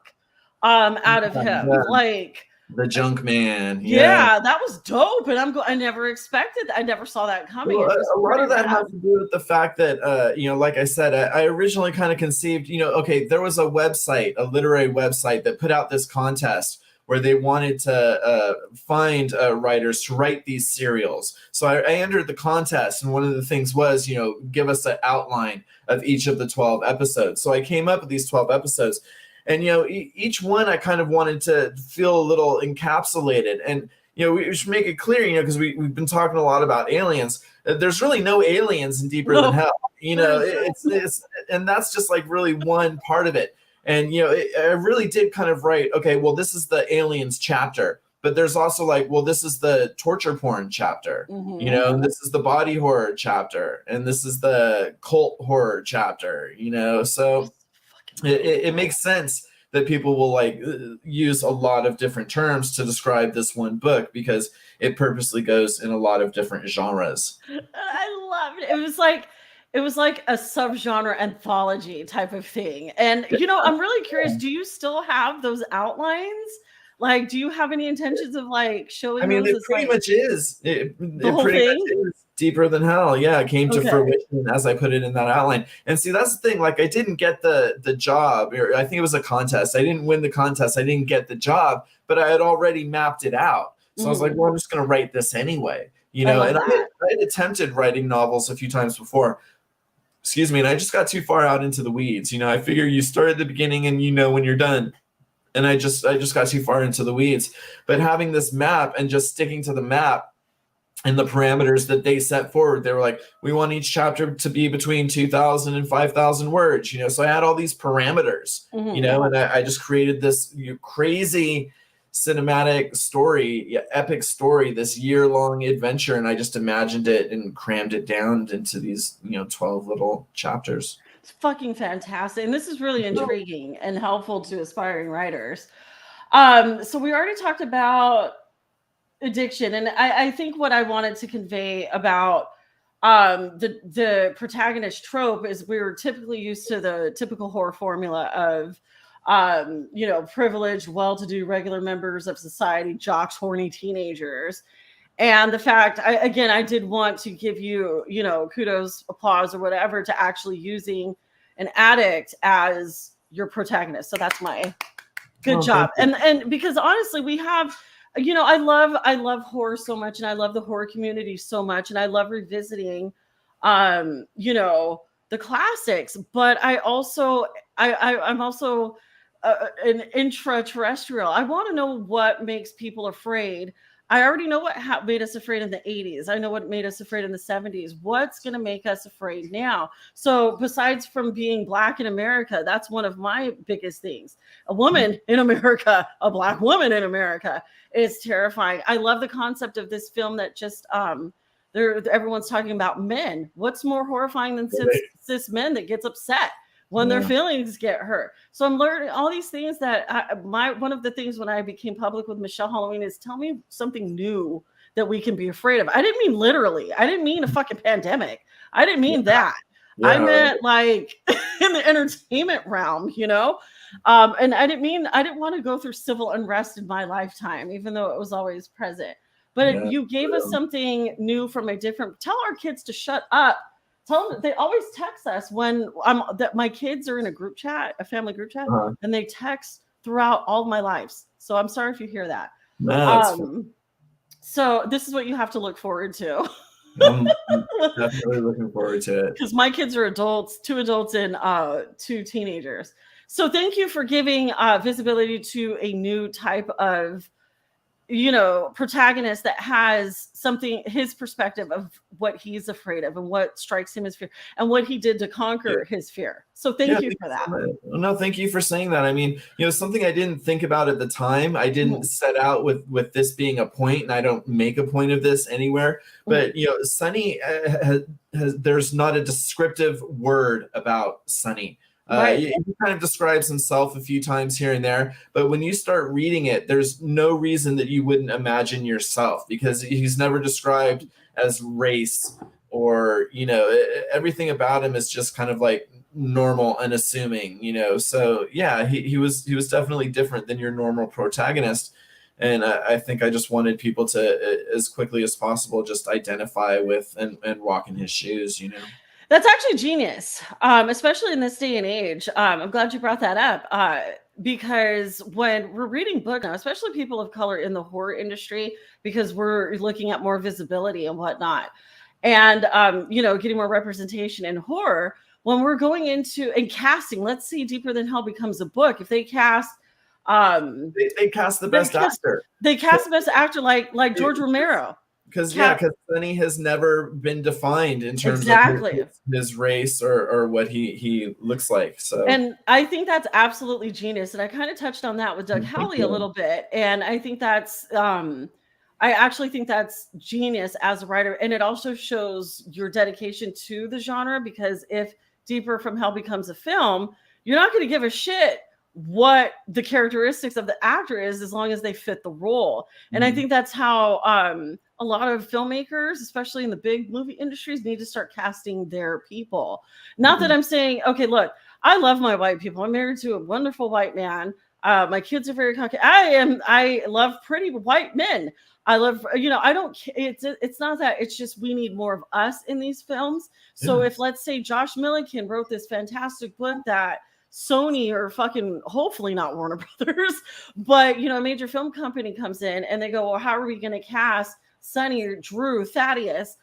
out of him, like the junk man. Yeah, that was dope. And I never expected that. I never saw that coming. Well, a lot of that has to do with the fact that, you know, like I said, I originally kind of conceived, you know, okay, there was a literary website that put out this contest where they wanted to find writers to write these serials. So I entered the contest, and one of the things was, you know, give us an outline of each of the 12 episodes. So I came up with these 12 episodes. And, you know, each one I kind of wanted to feel a little encapsulated. And, you know, we should make it clear, you know, because we've been talking a lot about aliens. There's really no aliens in Deeper Than Hell. You know, it's and that's just like really one part of it. And, you know, I really did kind of write, okay, well, this is the aliens chapter. But there's also like, well, this is the torture porn chapter, you know, and this is the body horror chapter. And this is the cult horror chapter, you know, so it makes sense that people will like use a lot of different terms to describe this one book because it purposely goes in a lot of different genres. I loved it. It was like a subgenre anthology type of thing. And, you know, I'm really curious, do you still have those outlines? Like, do you have any intentions of like showing? I mean, it pretty much is. It pretty much is Deeper Than Hell. Yeah, it came to fruition as I put it in that outline. And see, that's the thing. Like, I didn't get the job. Or I think it was a contest. I didn't win the contest. I didn't get the job, but I had already mapped it out. So I was like, well, I'm just going to write this anyway. You know, and I had attempted writing novels a few times before. Excuse me, and I just got too far out into the weeds. You know, I figure you start at the beginning and you know when you're done. And I just got too far into the weeds. But having this map and just sticking to the map and the parameters that they set forward, they were like, we want each chapter to be between 2,000 and 5,000 words, you know. So I had all these parameters, you know, and I just created this crazy cinematic story, epic story, this year-long adventure. And I just imagined it and crammed it down into these, you know, 12 little chapters. It's fucking fantastic. And this is really intriguing and helpful to aspiring writers. So we already talked about addiction, and I think what I wanted to convey about the protagonist trope is we were typically used to the typical horror formula of privileged, well-to-do regular members of society, jocks, horny teenagers. And the fact, I did want to give you, kudos, applause, or whatever to actually using an addict as your protagonist. So that's my good job. And because honestly, we have, I love horror so much, and I love the horror community so much, and I love revisiting, the classics. But I'm also an intraterrestrial. I want to know what makes people afraid. I already know what made us afraid in the 80s. I know what made us afraid in the 70s. What's going to make us afraid now? So besides from being Black in America, that's one of my biggest things. A woman in America, a Black woman in America is terrifying. I love the concept of this film that just, everyone's talking about men. What's more horrifying than cis men that gets upset when their feelings get hurt? So I'm learning all these things that one of the things when I became public with Michelle Halloween is tell me something new that we can be afraid of. I didn't mean literally. I didn't mean a fucking pandemic. I didn't mean that. Yeah, I meant like in the entertainment realm, and I didn't want to go through civil unrest in my lifetime, even though it was always present. But you gave us something new from a different, tell our kids to shut up. Tell them, they always text us when my kids are in a group chat, a family group chat, and they text throughout all of my lives. So I'm sorry if you hear that. No, so this is what you have to look forward to. I'm definitely looking forward to it. Because my kids are adults, 2 adults and 2 teenagers. So thank you for giving visibility to a new type of protagonist that has something, his perspective of what he's afraid of and what strikes him as fear and what he did to conquer his fear. So thank you for that. No, thank you for saying that. I mean, something I didn't think about at the time. I didn't set out with this being a point, and I don't make a point of this anywhere. But Sunny there's not a descriptive word about Sunny. He kind of describes himself a few times here and there, but when you start reading it, there's no reason that you wouldn't imagine yourself, because he's never described as race or, everything about him is just kind of like normal, unassuming, So yeah, he was definitely different than your normal protagonist. And I think I just wanted people to, as quickly as possible, just identify with and walk in his shoes, That's actually genius, especially in this day and age. I'm glad you brought that up because when we're reading books now, especially people of color in the horror industry, because we're looking at more visibility and whatnot, and getting more representation in horror. When we're going into and casting, let's see, Deeper Than Hell becomes a book. If they cast, they cast the best actor. They cast the best actor, like George Romero. Because Sunny has never been defined in terms of his race or what he looks like. So, and I think that's absolutely genius. And I kind of touched on that with Doug Howley a little bit. And I think that's I actually think that's genius as a writer. And it also shows your dedication to the genre, because if Deeper From Hell becomes a film, you're not going to give a shit what the characteristics of the actor is, as long as they fit the role. And I think that's how a lot of filmmakers, especially in the big movie industries, need to start casting their people. Not that I'm saying, okay, look, I love my white people. I'm married to a wonderful white man. My kids are very cocky. I love pretty white men. I love, I don't, it's not that, it's just, we need more of us in these films. So if, let's say, Josh Millican wrote this fantastic book that Sony, or fucking hopefully not Warner Brothers, but a major film company comes in and they go, well, how are we going to cast Sunny, or Drew, Thaddeus,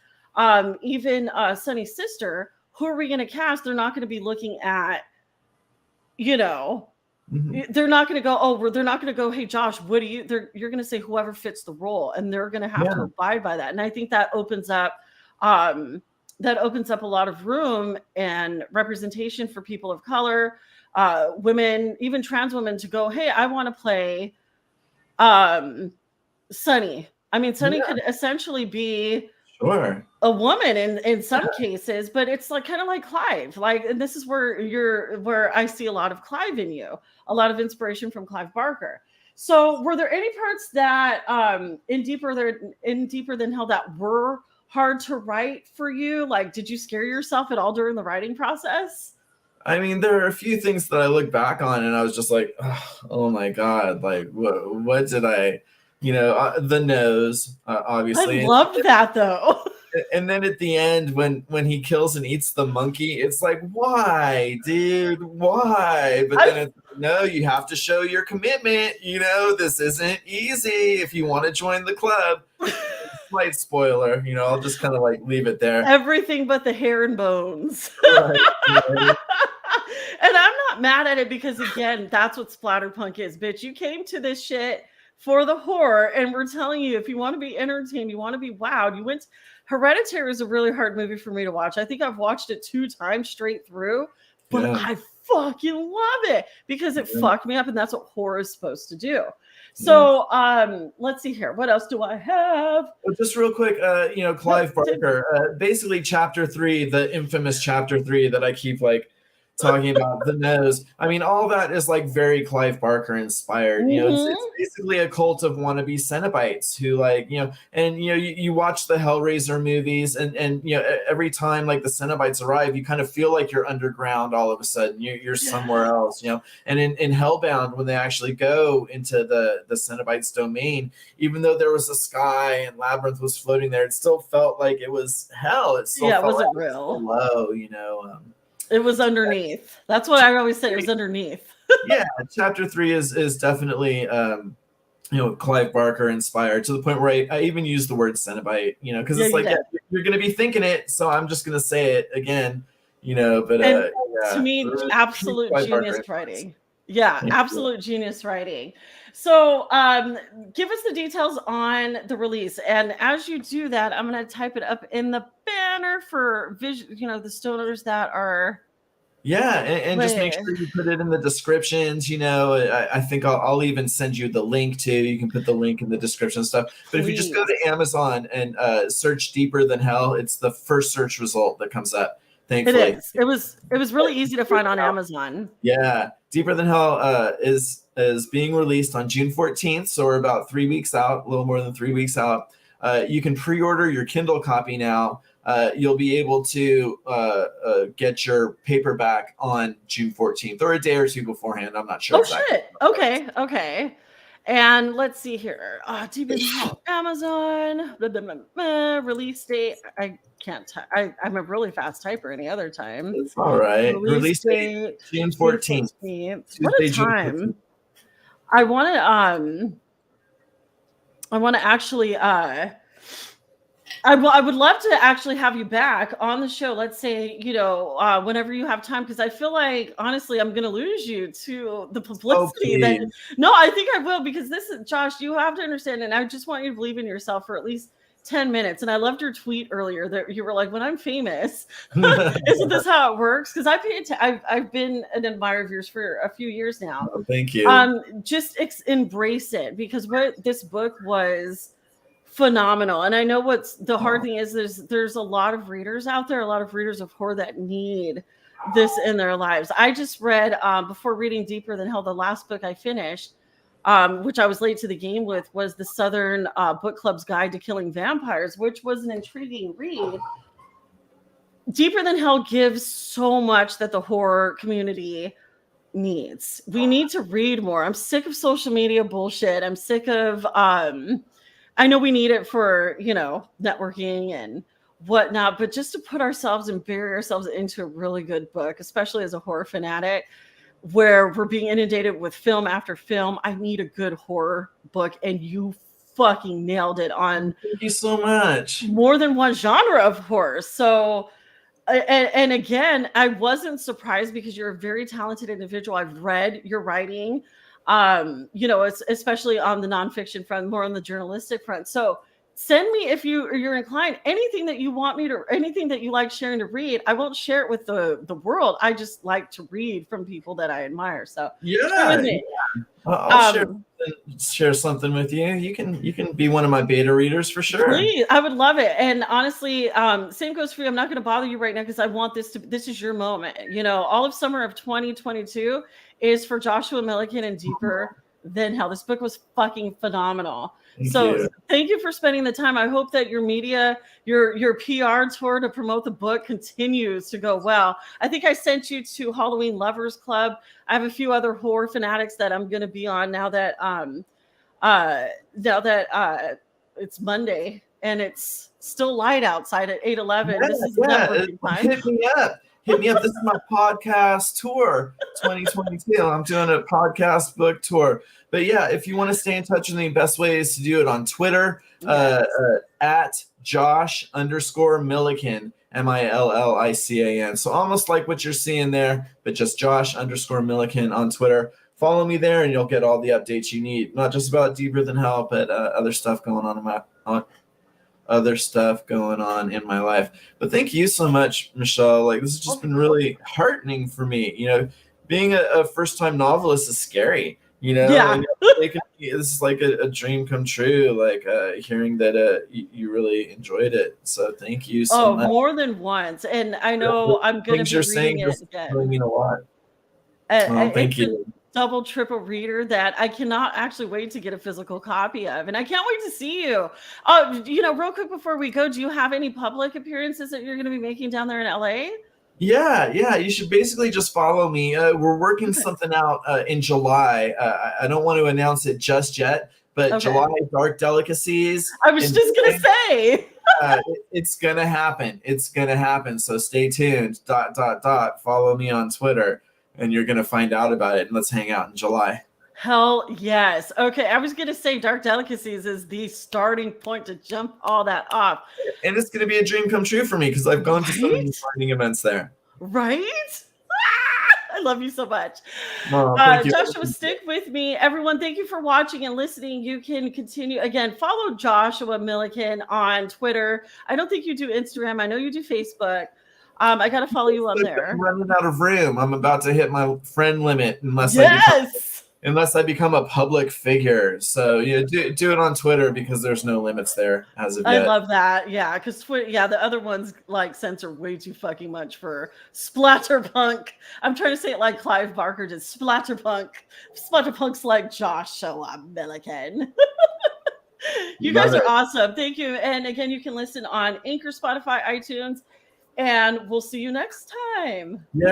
even Sunny's sister? Who are we going to cast? They're not going to be looking at, they're not going to go, they're not going to go, hey Josh, what do you? You're going to say whoever fits the role, and they're going to have to abide by that. And I think that opens up a lot of room and representation for people of color, women, even trans women, to go, hey, I want to play Sunny. I mean, Sunny could essentially be Sure. a woman in some cases, but it's like kind of like Clive. Like, and this is where I see a lot of Clive in you, a lot of inspiration from Clive Barker. So were there any parts that in Deeper Than Hell that were hard to write for you? Like, did you scare yourself at all during the writing process? I mean, there are a few things that I look back on and I was just like, oh my God, like, what did I, the nose, obviously. I loved that though. And then at the end, when he kills and eats the monkey, it's like, why, dude? Why? But then it's no, you have to show your commitment. This isn't easy if you want to join the club. Slight spoiler, I'll just kind of like leave it there. Everything but the hair and bones. Right. And I'm not mad at it because, again, that's what splatterpunk is, bitch. You came to this shit for the horror, and we're telling you, if you want to be entertained, you want to be wowed, you went. Hereditary is a really hard movie for me to watch. I think I've watched it 2 times straight through, but I fucking love it because it fucked me up, and that's what horror is supposed to do. So let's see here. What else do I have? Well, just real quick, Clive Barker, basically chapter 3, the infamous chapter 3 that I keep like talking about, the nose. I mean, all that is like very Clive Barker inspired. It's basically a cult of wannabe Cenobites who you watch the Hellraiser movies and every time like the Cenobites arrive, you kind of feel like you're underground all of a sudden. You're somewhere else, And in Hellbound, when they actually go into the Cenobites domain, even though there was a sky and Labyrinth was floating there, it still felt like it was hell. It still felt wasn't like real. It was low, It was underneath. That's what I always say. It was underneath. Yeah, chapter 3 is definitely Clive Barker inspired to the point where I even use the word Cenobite, because it's like you're going to be thinking it, so I'm just going to say it again, But to me, absolute genius writing. Yeah, absolute genius writing. So give us the details on the release. And as you do that, I'm going to type it up in the banner for the stoners that are. Yeah, and just make sure you put it in the descriptions. I think I'll even send you the link too. You can put the link in the description and stuff. But if you just go to Amazon and search Deeper Than Hell, it's the first search result that comes up. Thankfully, it is. It was really easy to find on Amazon. Yeah, Deeper Than Hell is being released on June 14th, so we're about 3 weeks out, a little more than 3 weeks out. You can pre-order your Kindle copy now. You'll be able to get your paperback on June 14th or a day or 2 beforehand. I'm not sure. Shit. Okay. And let's see here. Deeper Than Hell, Amazon, release date. I can't type. I'm a really fast typer any other time. It's all right. Release date June 14th. What a time. I want to actually I would love to actually have you back on the show. Let's say, whenever you have time, because I feel like, honestly, I'm going to lose you to the publicity. No, I think I will, because this is, Josh, you have to understand, and I just want you to believe in yourself for at least 10 minutes. And I loved your tweet earlier that you were like, when I'm famous, isn't this how it works? Because I've been an admirer of yours for a few years now. Oh, thank you. Just embrace it, because what this book was phenomenal. And I know what's the hard thing is there's a lot of readers out there, a lot of readers of horror that need this in their lives. I just read before reading Deeper Than Hell, the last book I finished, which I was late to the game with, was the Southern Book Club's Guide to Killing Vampires, which was an intriguing read. Deeper Than Hell gives so much that the horror community needs. We need to read more. I'm sick of social media bullshit. I'm sick of I know we need it for, networking and whatnot, but just to put ourselves and bury ourselves into a really good book, especially as a horror fanatic, where we're being inundated with film after film. I need a good horror book, and you fucking nailed it on. Thank you so much. More than one genre of horror. So, and again, I wasn't surprised because you're a very talented individual. I've read your writing. It's especially on the nonfiction front, more on the journalistic front. So send me, if you're inclined, anything that you want me to, anything that you like sharing to read. I won't share it with the world. I just like to read from people that I admire. So share with me. I'll share something with you. You can be one of my beta readers for sure. Please, I would love it. And honestly, same goes for you. I'm not going to bother you right now because I want this is your moment. You know, all of summer of 2022 is for Joshua Millican and Deeper Than Hell. This book was fucking phenomenal. Thank you for spending the time. I hope that your media, your PR tour to promote the book continues to go well. I think I sent you to Halloween Lovers Club. I have a few other horror fanatics that I'm going to be on now that it's Monday and it's still light outside at 8:11. This is never time. Hit me up. This is my podcast tour 2022. I'm doing a podcast book tour. But yeah, if you want to stay in touch with me, best way is to do it on Twitter at Josh_Millican, Millican. So almost like what you're seeing there, but just Josh_Millican on Twitter. Follow me there and you'll get all the updates you need. Not just about Deeper Than Hell, but other stuff going on in my life. But thank you so much, Michelle. Like, this has just been really heartening for me. You know, being a first-time novelist is scary. You know, this is like a dream come true. Like hearing that you really enjoyed it. So thank you so much. More than once. And I know I'm going to be reading it again. Really mean a lot. Thank you. Double, triple reader that I cannot actually wait to get a physical copy of, and I can't wait to see you. You know, real quick before we go, do you have any public appearances that you're going to be making down there in LA? Yeah. You should basically just follow me. We're working something out in July. I don't want to announce it just yet, but July Dark Delicacies. I was just going to say. It's gonna happen. So stay tuned. ... Follow me on Twitter. And you're going to find out about it. And let's hang out in July. Hell yes. Okay. I was going to say Dark Delicacies is the starting point to jump all that off. And it's going to be a dream come true for me because I've gone to so many signing events there. Right? I love you so much. Joshua, stick with me. Everyone, thank you for watching and listening. You can continue. Again, follow Joshua Millican on Twitter. I don't think you do Instagram. I know you do Facebook. I got to follow you on there. I'm running out of room. I'm about to hit my friend limit unless I become a public figure. So do it on Twitter because there's no limits there as of yet. I love that. Yeah, because Twitter. Yeah, the other ones like censor way too fucking much for splatterpunk. I'm trying to say it like Clive Barker did. Splatterpunk. Splatterpunk's like Joshua Millican. You guys are awesome. Thank you. And again, you can listen on Anchor, Spotify, iTunes. And we'll see you next time. Yeah.